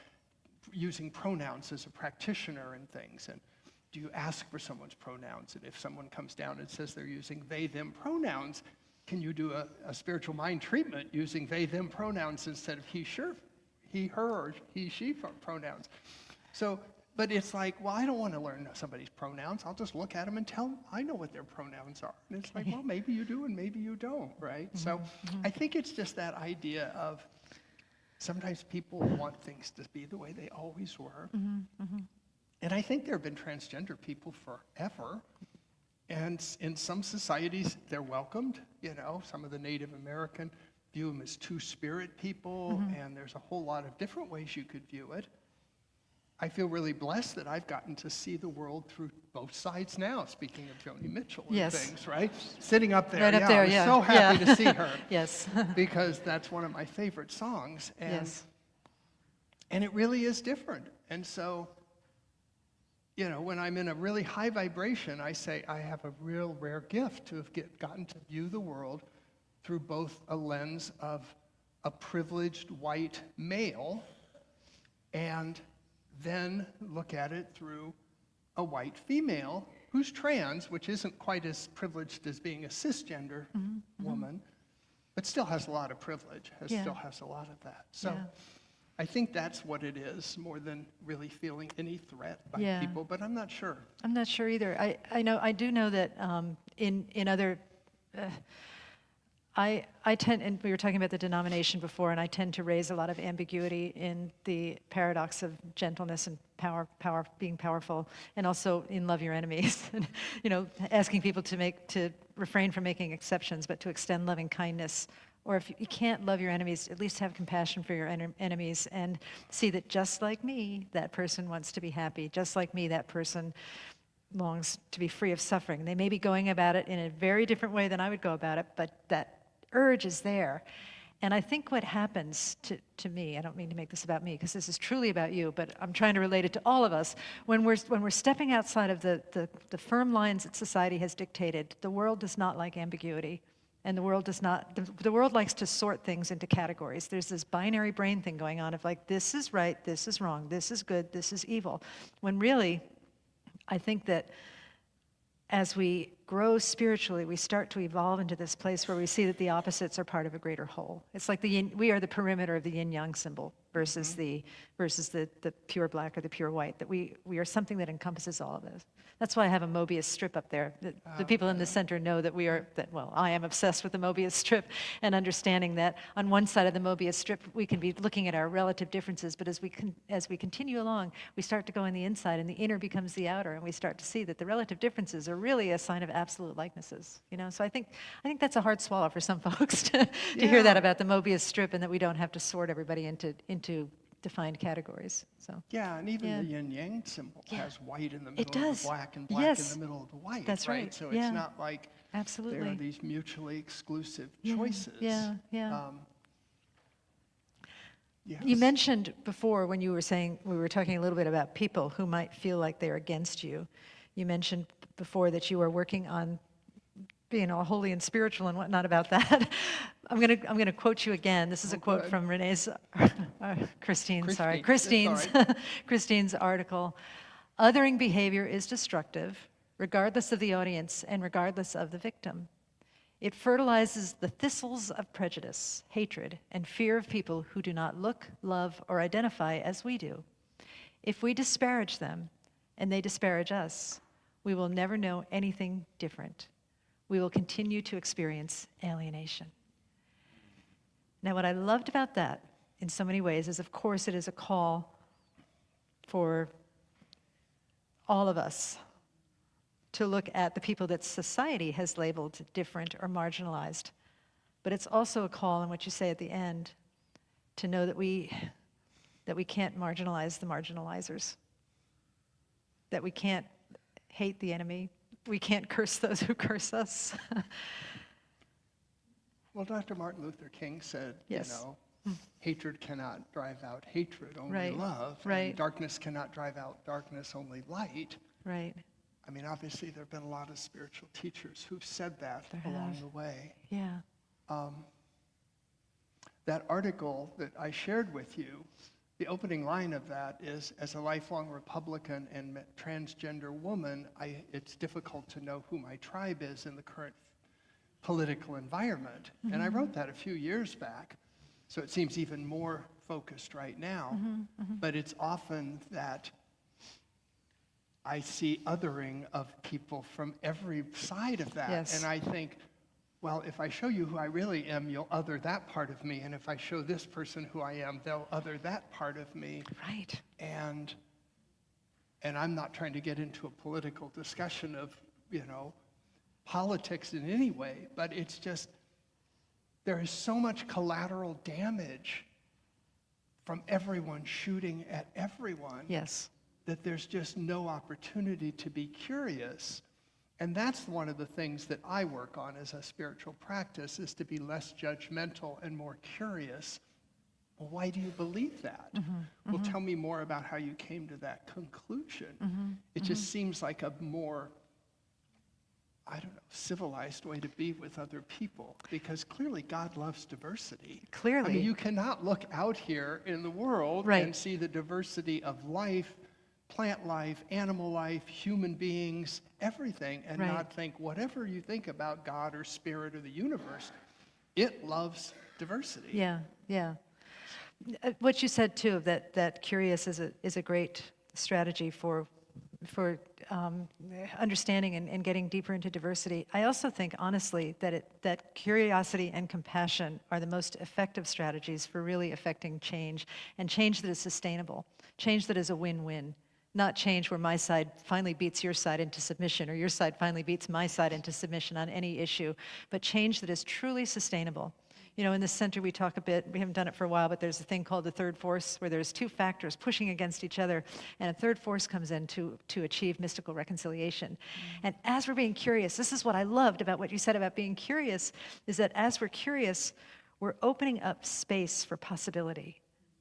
using pronouns as a practitioner and things. And do you ask for someone's pronouns? And if someone comes down and says they're using they, them pronouns, can you do a spiritual mind treatment using they, them pronouns instead of he, her, or he, she pronouns? So, but it's like, well, I don't want to learn somebody's pronouns. I'll just look at them and tell them I know what their pronouns are. And it's like, well, maybe you do and maybe you don't, right? So I think it's just that idea of Sometimes people want things to be the way they always were. And I think there have been transgender people forever. And in some societies, they're welcomed. You know, some of the Native American view them as two-spirit people, and there's a whole lot of different ways you could view it. I feel really blessed that I've gotten to see the world through both sides now, speaking of Joni Mitchell and Yes. things, right? Sitting up there, Right up there, I was yeah. so happy Yeah. to see her. Yes. Because that's one of my favorite songs. And, Yes. and it really is different. And so, you know, when I'm in a really high vibration, I say I have a real rare gift to have gotten to view the world through both a lens of a privileged white male and then look at it through a white female who's trans, which isn't quite as privileged as being a cisgender woman, but still has a lot of privilege, still has a lot of that. So Yeah. I think that's what it is, more than really feeling any threat by Yeah. people, but I'm not sure. I'm not sure either. I do know that in other, I tend, and we were talking about the denomination before, and I tend to raise a lot of ambiguity in the paradox of gentleness and power being powerful, and also in love your enemies. And, you know, asking people to refrain from making exceptions, but to extend loving kindness. Or if you can't love your enemies, at least have compassion for your enemies and see that just like me, that person wants to be happy. Just like me, that person longs to be free of suffering. They may be going about it in a very different way than I would go about it, but that urge is there. And I think what happens to me, I don't mean to make this about me, because this is truly about you, but I'm trying to relate it to all of us. When we're stepping outside of the firm lines that society has dictated, the world does not like ambiguity. And the world does not, the world likes to sort things into categories. There's this binary brain thing going on of like, this is right, this is wrong, this is good, this is evil. When really, I think that as we grow spiritually, we start to evolve into this place where we see that the opposites are part of a greater whole. It's like we are the perimeter of the yin-yang symbol versus the pure black or the pure white, that we are something that encompasses all of this. That's why I have a Mobius strip up there. The people in the center know that I am obsessed with the Mobius strip and understanding that on one side of the Mobius strip, we can be looking at our relative differences, but as we continue along, we start to go in the inside and the inner becomes the outer, and we start to see that the relative differences are really a sign of absolute likenesses. You know, so I think that's a hard swallow for some folks to hear that about the Mobius strip, and that we don't have to sort everybody into defined categories. So Yeah, and even Yeah. the yin-yang symbol Yeah. has white in the It middle of does. the black and black Yes. in the middle of the white. That's right. So Yeah. it's not like absolutely. there are these mutually exclusive Yeah. choices. Yeah, yeah. Yes. You mentioned before when you were saying, we were talking a little bit about people who might feel like they're against you. You mentioned before that you were working on being all holy and spiritual and whatnot about that. I'm gonna quote you again. This is a quote good. from Christine's Christine, that's all right. Christine's article. Othering behavior is destructive, regardless of the audience and regardless of the victim. It fertilizes the thistles of prejudice, hatred, and fear of people who do not look, love, or identify as we do. If we disparage them and they disparage us, we will never know anything different. We will continue to experience alienation. Now, what I loved about that in so many ways is, of course, it is a call for all of us to look at the people that society has labeled different or marginalized. But it's also a call, in what you say at the end, to know that we can't marginalize the marginalizers, that we can't hate the enemy, we can't curse those who curse us. Well, Dr. Martin Luther King said, Yes. hatred cannot drive out hatred, only Right, love. right. And darkness cannot drive out darkness, only light. Right, I mean, obviously, there have been a lot of spiritual teachers who've said that There along have. the way. yeah, That article that I shared with you, the opening line of that is, as a lifelong Republican and transgender woman, it's difficult to know who my tribe is in the current political environment. And I wrote that a few years back, so it seems even more focused right now. But it's often that I see othering of people from every side of that. Yes. And I think, well, if I show you who I really am, you'll other that part of me. And if I show this person who I am, they'll other that part of me. Right. And I'm not trying to get into a political discussion of, politics in any way, but it's just, there is so much collateral damage from everyone shooting at everyone. Yes. That there's just no opportunity to be curious. And that's one of the things that I work on as a spiritual practice, is to be less judgmental and more curious. Well, why do you believe that? Well, tell me more about how you came to that conclusion. It just seems like a more, civilized way to be with other people, because clearly God loves diversity. Clearly. I mean, you cannot look out here in the world Right. and see the diversity of life, plant life, animal life, human beings, everything, and Right. not think whatever you think about God or spirit or the universe, it loves diversity. Yeah, yeah. What you said too, that curious is a great strategy for understanding and getting deeper into diversity. I also think, honestly, that curiosity and compassion are the most effective strategies for really affecting change, and change that is sustainable, change that is a win-win, not change where my side finally beats your side into submission, or your side finally beats my side into submission on any issue, but change that is truly sustainable. In the center we talk a bit, we haven't done it for a while, but there's a thing called the third force, where there's two factors pushing against each other, and a third force comes in to achieve mystical reconciliation. And as we're being curious, this is what I loved about what you said about being curious, is that as we're curious, we're opening up space for possibility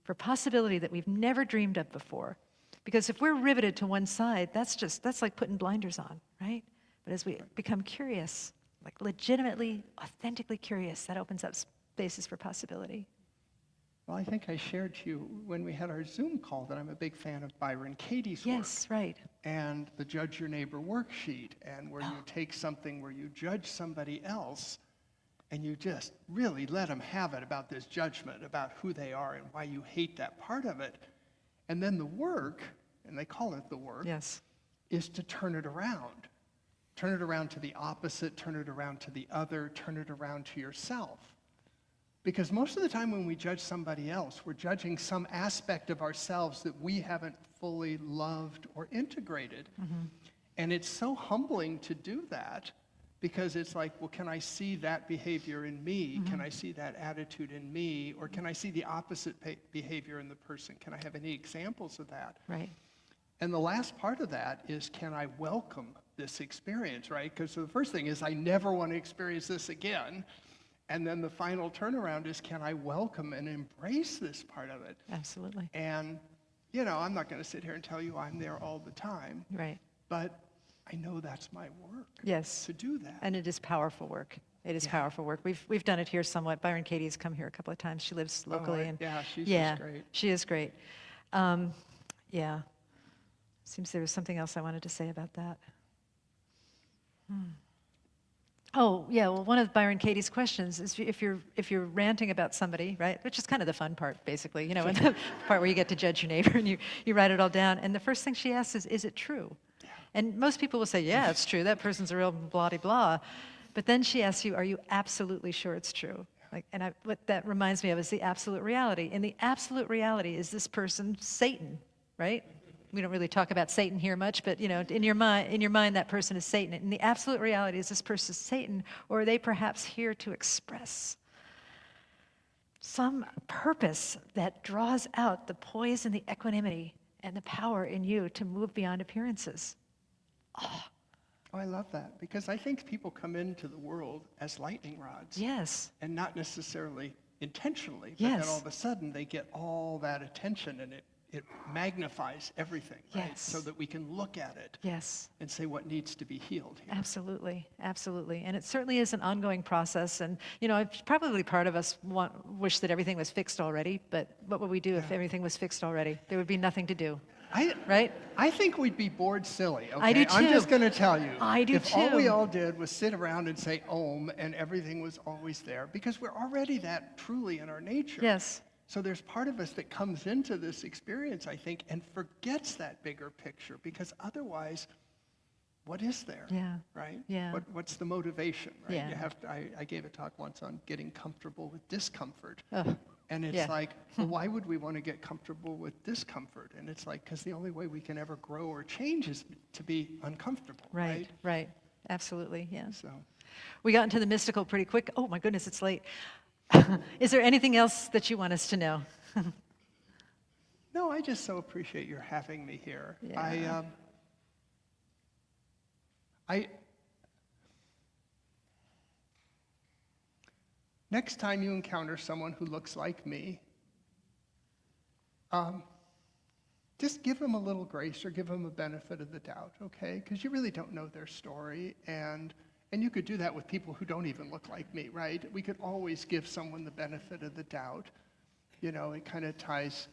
that we've never dreamed of before. Because if we're riveted to one side, that's like putting blinders on, right? But as we become curious, like legitimately, authentically curious, that opens up spaces for possibility. Well, I think I shared to you when we had our Zoom call that I'm a big fan of Byron Katie's work. Yes, right. And the Judge Your Neighbor worksheet, and where you take something where you judge somebody else, and you just really let them have it about this judgment, about who they are and why you hate that part of it. And then the work, and they call it the work, Yes. is to turn it around. Turn it around to the opposite, turn it around to the other, turn it around to yourself. Because most of the time when we judge somebody else, we're judging some aspect of ourselves that we haven't fully loved or integrated. And it's so humbling to do that, because it's like, well, can I see that behavior in me? Can I see that attitude in me? Or can I see the opposite behavior in the person? Can I have any examples of that? Right. And the last part of that is, can I welcome this experience, right? Because the first thing is, I never want to experience this again. And then the final turnaround is, can I welcome and embrace this part of it? Absolutely. And, I'm not going to sit here and tell you I'm there all the time, Right. but I know that's my work. Yes. To do that. And it is powerful work. It is powerful work. We've done it here somewhat. Byron Katie's come here a couple of times. She lives locally. She's just great. She is great. Yeah. Seems there was something else I wanted to say about that. Oh, yeah, well, one of Byron Katie's questions is if you're ranting about somebody, right, which is kind of the fun part, basically, and the part where you get to judge your neighbor and you write it all down, and the first thing she asks is it true? Yeah. And most people will say, yeah, it's true, that person's a real blah-de-blah. But then she asks you, are you absolutely sure it's true? What that reminds me of is the absolute reality. And the absolute reality is this person Satan, right? We don't really talk about Satan here much, but in your mind, that person is Satan. And the absolute reality is this person is Satan, or are they perhaps here to express some purpose that draws out the poise and the equanimity and the power in you to move beyond appearances? Oh, I love that, because I think people come into the world as lightning rods. Yes. And not necessarily intentionally, but Yes. then all of a sudden they get all that attention, and it magnifies everything, right? Yes. So that we can look at it Yes. and say what needs to be healed here. Absolutely, absolutely. And it certainly is an ongoing process. And, probably part of us wish that everything was fixed already, but what would we do if everything was fixed already? There would be nothing to do, right? I think we'd be bored silly, okay? I do I'm too. just going to tell you. I do if all we too. all did was sit around and say Om and everything was always there, because we're already that truly in our nature. Yes. So there's part of us that comes into this experience, I think, and forgets that bigger picture, because otherwise what is there? Yeah. Right? Yeah. What's the motivation? Right? Yeah. You have to, I gave a talk once on getting comfortable with discomfort. Oh, And it's yeah. like, well, why would we want to get comfortable with discomfort? And it's like, because the only way we can ever grow or change is to be uncomfortable. right, right. Absolutely, yeah. So, We got into the mystical pretty quick. Oh my goodness, it's late. Is there anything else that you want us to know? no, I just so appreciate your having me here. Yeah. Next time you encounter someone who looks like me, just give them a little grace or give them a benefit of the doubt, okay? Because you really don't know their story, and you could do that with people who don't even look like me, right? We could always give someone the benefit of the doubt. You know, it kind of ties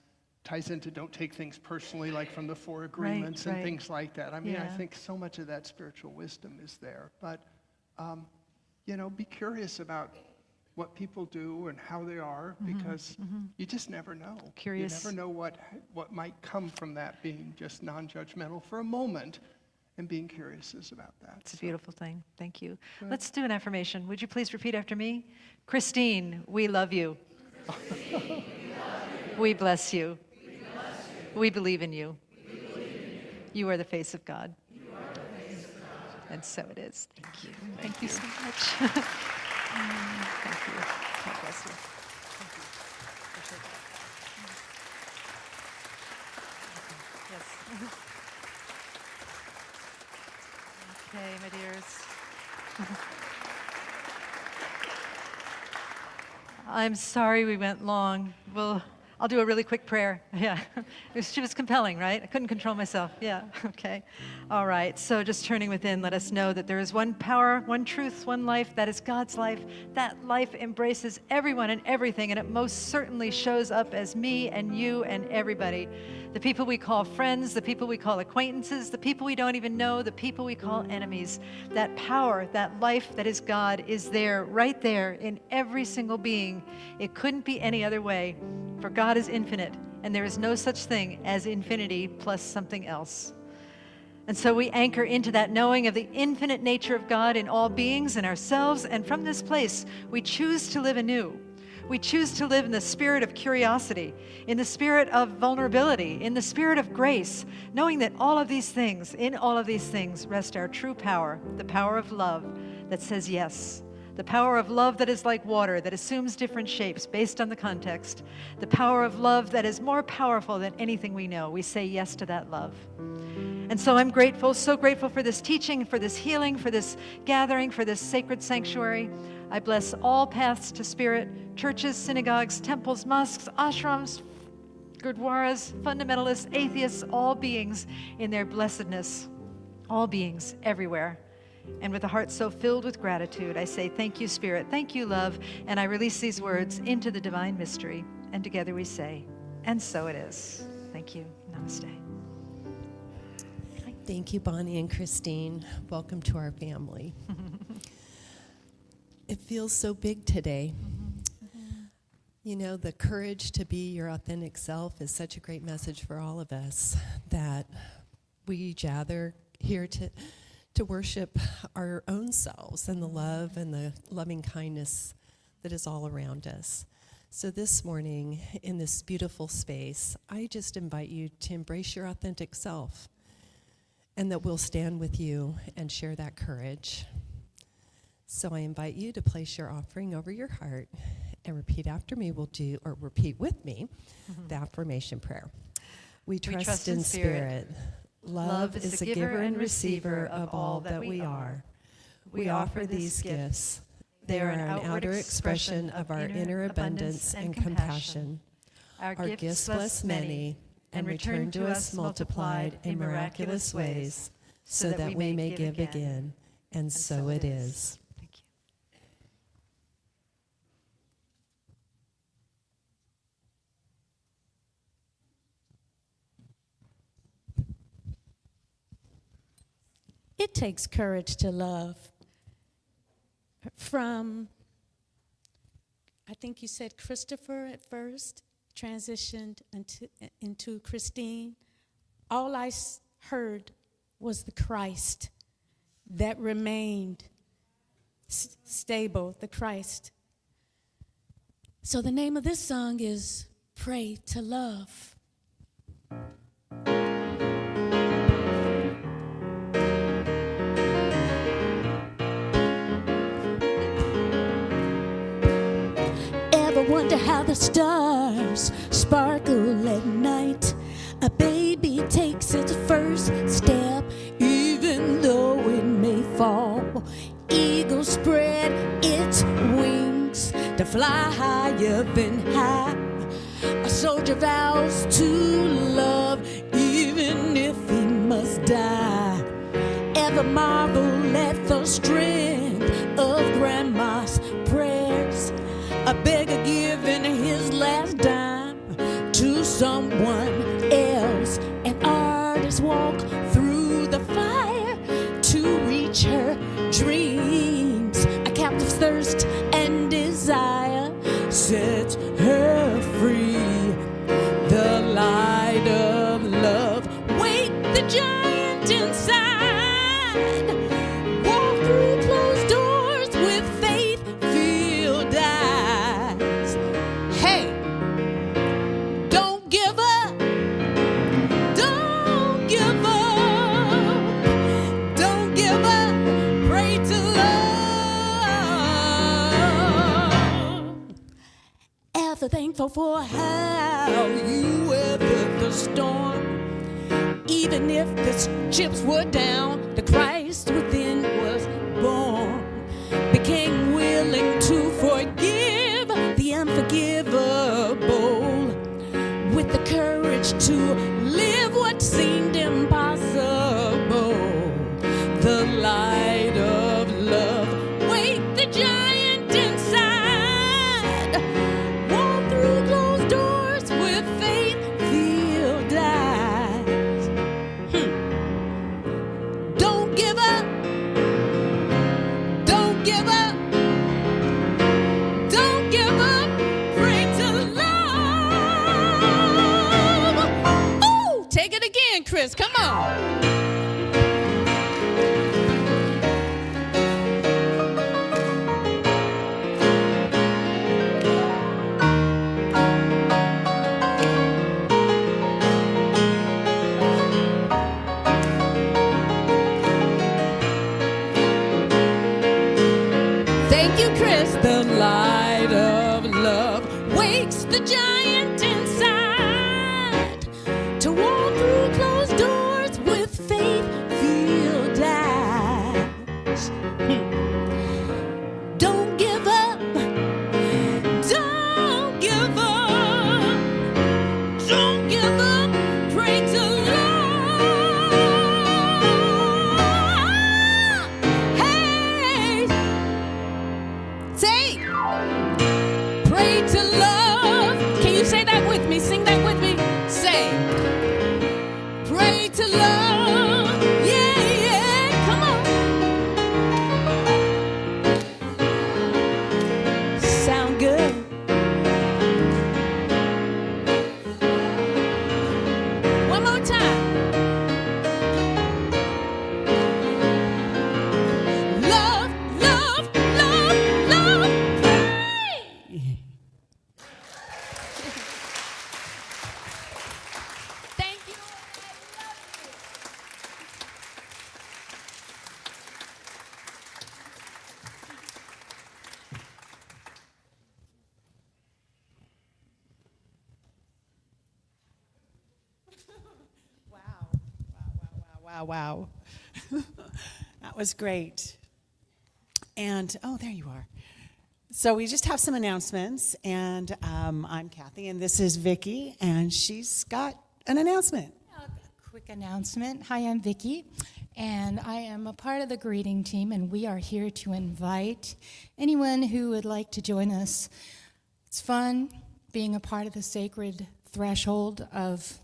into don't take things personally, like from the Four Agreements and right. things like that. I mean, I Yeah. think so much of that spiritual wisdom is there. But, you know, be curious about what people do and how they are, because you just never know. Curious. You never know what might come from that, being just non-judgmental for a moment and being curious is about that. It's a beautiful thing. Thank you. Let's do an affirmation. Would you please repeat after me? Christine, we love you. We bless you. We believe in you. You are the face of God. And so it is. Thank you. Thank you so much. Thank you. God bless you. Thank you. Appreciate that. Yes. Okay, my dears. I'm sorry we went long. I'll do a really quick prayer. Yeah, she was compelling, right? I couldn't control myself. Yeah, okay. All right, so just turning within, let us know that there is one power, one truth, one life. That is God's life. That life embraces everyone and everything, and it most certainly shows up as me and you and everybody. The people we call friends, the people we call acquaintances, the people we don't even know, the people we call enemies. That power, that life that is God is there, right there in every single being. It couldn't be any other way, for God is infinite, and there is no such thing as infinity plus something else. And so we anchor into that knowing of the infinite nature of God in all beings and ourselves, and from this place, we choose to live anew. We choose to live in the spirit of curiosity, in the spirit of vulnerability, in the spirit of grace, knowing that in all of these things rest our true power, the power of love that says yes. The power of love that is like water, that assumes different shapes based on the context. The power of love that is more powerful than anything we know. We say yes to that love. And so I'm grateful, so grateful for this teaching, for this healing, for this gathering, for this sacred sanctuary. I bless all paths to spirit, churches, synagogues, temples, mosques, ashrams, gurdwaras, fundamentalists, atheists, all beings in their blessedness, all beings everywhere. And with a heart so filled with gratitude, I say, thank you, Spirit, thank you, love, and I release these words into the divine mystery. And together we say, and so it is. Thank you. Namaste. Thank you, Bonnie and Christine. Welcome to our family. It feels so big today. You know, the courage to be your authentic self is such a great message for all of us, that we gather here to worship our own selves and the love and the loving kindness that is all around us. So this morning, in this beautiful space, I just invite you to embrace your authentic self, and that we'll stand with you and share that courage. So I invite you to place your offering over your heart and repeat after me. Repeat with me the affirmation prayer. We trust in spirit. Love is the giver and receiver of all that we are. We offer these gifts. They are an outer expression of our inner abundance and compassion. Our gifts bless many and return to us multiplied in miraculous ways, so that we may give again. And so it is. Thank you. It takes courage to love. From, I think you said Christopher at first, transitioned into Christine. All I heard was the Christ. that remained stable, the Christ. So the name of this song is Pray to Love. Ever wonder how the stars sparkle at night? A baby takes its first step, even though it may fall. Eagle spread its wings to fly higher than high. A soldier vows to love, even if he must die. Ever marvel at the strength of grandma's prayers? A beggar giving his last dime to someone else. An artist walk through the fire to reach her dreams. A captive's thirst and desire sets her free. The light of love, wake the giant inside. Walk through closed doors with faith-filled eyes. Hey, don't give up. Don't give up. Don't give up. Pray to love. Ever thankful for how you weathered the storm? Even if the chips were down, the Christ within was born. Became willing to forgive the unforgivable, with the courage to live what seemed impossible. The light of love, wake the giant inside. Walk through closed doors with faith-filled eyes. Don't give up. Don't give up. Don't give up. Pray to love. Ooh, take it again, Chris. Come on. Thank you, Chris. The light of love wakes the giant inside to walk through closed doors with faith-filled eyes. Don't give up. Don't give up. Don't give up. Pray to love. Hey, say, pray to love. Can you say that with me? Sing that with me. Say, pray to love. Yeah, yeah, come on. Sound good. One more time. Love, love, love, love, pray. Thank you. I love you. Wow. That was great. And, oh, there you are. So we just have some announcements, and I'm Kathy, and this is Vicki, and she's got an announcement. A quick announcement. Hi, I'm Vicki, and I am a part of the greeting team, and we are here to invite anyone who would like to join us. It's fun being a part of the sacred threshold of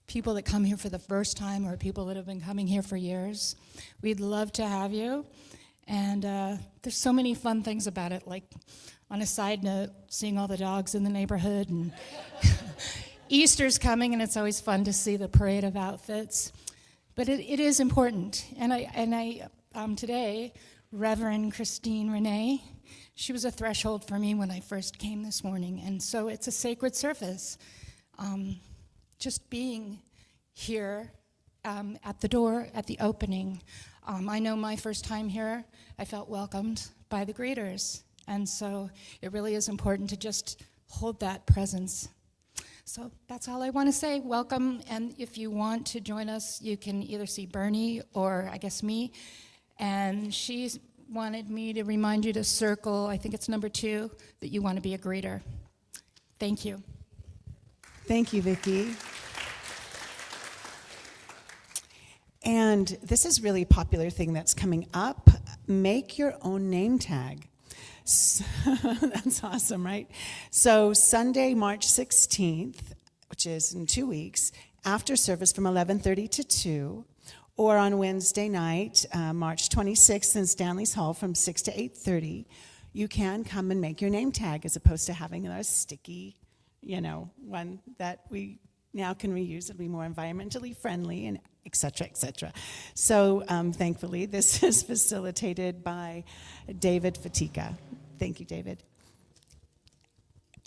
people that come here for the first time or people that have been coming here for years. We'd love to have you. And there's so many fun things about it, like on a side note, seeing all the dogs in the neighborhood, and Easter's coming, and it's always fun to see the parade of outfits. But it is important, and I today Reverend Christine Renee. She was a threshold for me when I first came this morning, and so it's a sacred service. Just being here at the door, at the opening. I know my first time here, I felt welcomed by the greeters, and so it really is important to just hold that presence. So that's all I want to say. Welcome, and if you want to join us, you can either see Bernie or, I guess, me. And she wanted me to remind you to circle, I think it's number 2, that you want to be a greeter. Thank you. Thank you, Vicki. And this is really a popular thing that's coming up. Make your own name tag. That's awesome, right? So Sunday, March 16th, which is in 2 weeks, after service from 11:30 to 2, or on Wednesday night, March 26th in Stanley's Hall from 6 to 8:30, you can come and make your name tag as opposed to having a sticky, one that we now can reuse. It'll be more environmentally friendly and et cetera, et cetera. So thankfully, this is facilitated by David Fatika. Thank you, David.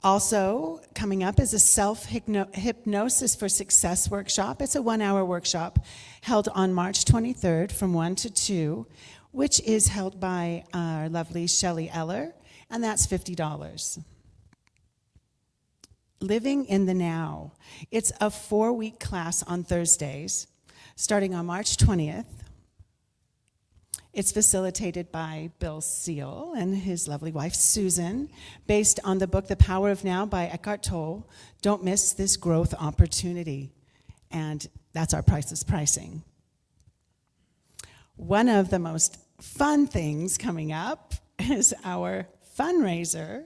Also, coming up is a self-hypnosis for success workshop. It's a 1-hour workshop held on March 23rd from 1 to 2, which is held by our lovely Shelley Eller, and that's $50. Living in the Now. It's a 4-week class on Thursdays, starting on March 20th. It's facilitated by Bill Seal and his lovely wife, Susan, based on the book The Power of Now by Eckhart Tolle. Don't miss this growth opportunity. And that's our priceless pricing. One of the most fun things coming up is our fundraiser,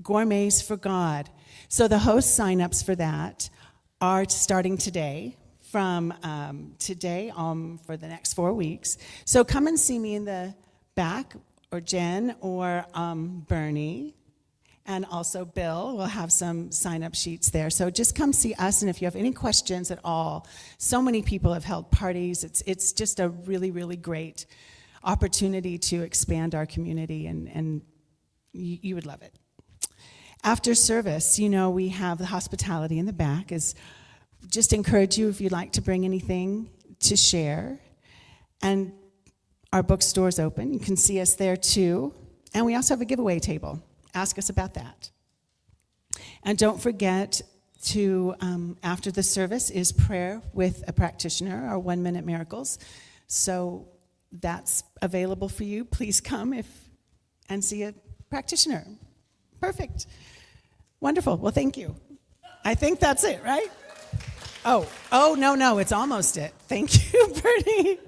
Gourmets for God. So the host signups for that are starting today, from today for the next 4 weeks. So come and see me in the back, or Jen, or Bernie, and also Bill will have some sign-up sheets there. So just come see us, and if you have any questions at all, so many people have held parties. It's just a really, really great opportunity to expand our community, and you would love it. After service, we have the hospitality in the back. Just encourage you, if you'd like to bring anything to share. And our bookstore's open. You can see us there too. And we also have a giveaway table. Ask us about that. And don't forget to, after the service, is prayer with a practitioner, our 1-minute miracles. So that's available for you. Please come and see a practitioner. Perfect. Wonderful. Well, thank you. I think that's it, right? Oh, no, it's almost it. Thank you, Bernie.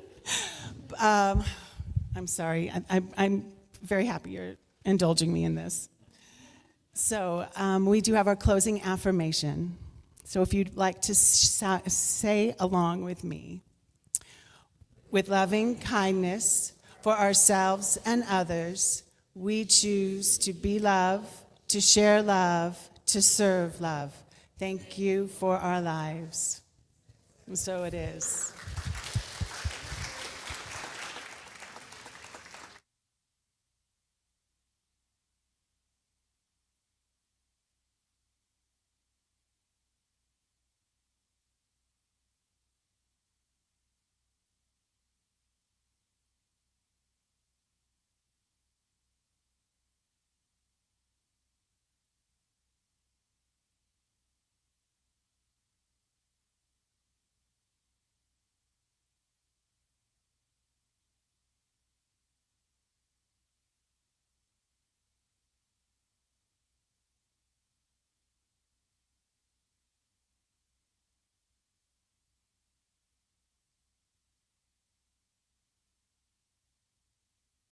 I'm sorry. I'm very happy you're indulging me in this. So we do have our closing affirmation. So if you'd like to say along with me, with loving kindness for ourselves and others, we choose to be love, to share love, to serve love. Thank you for our lives. And so it is.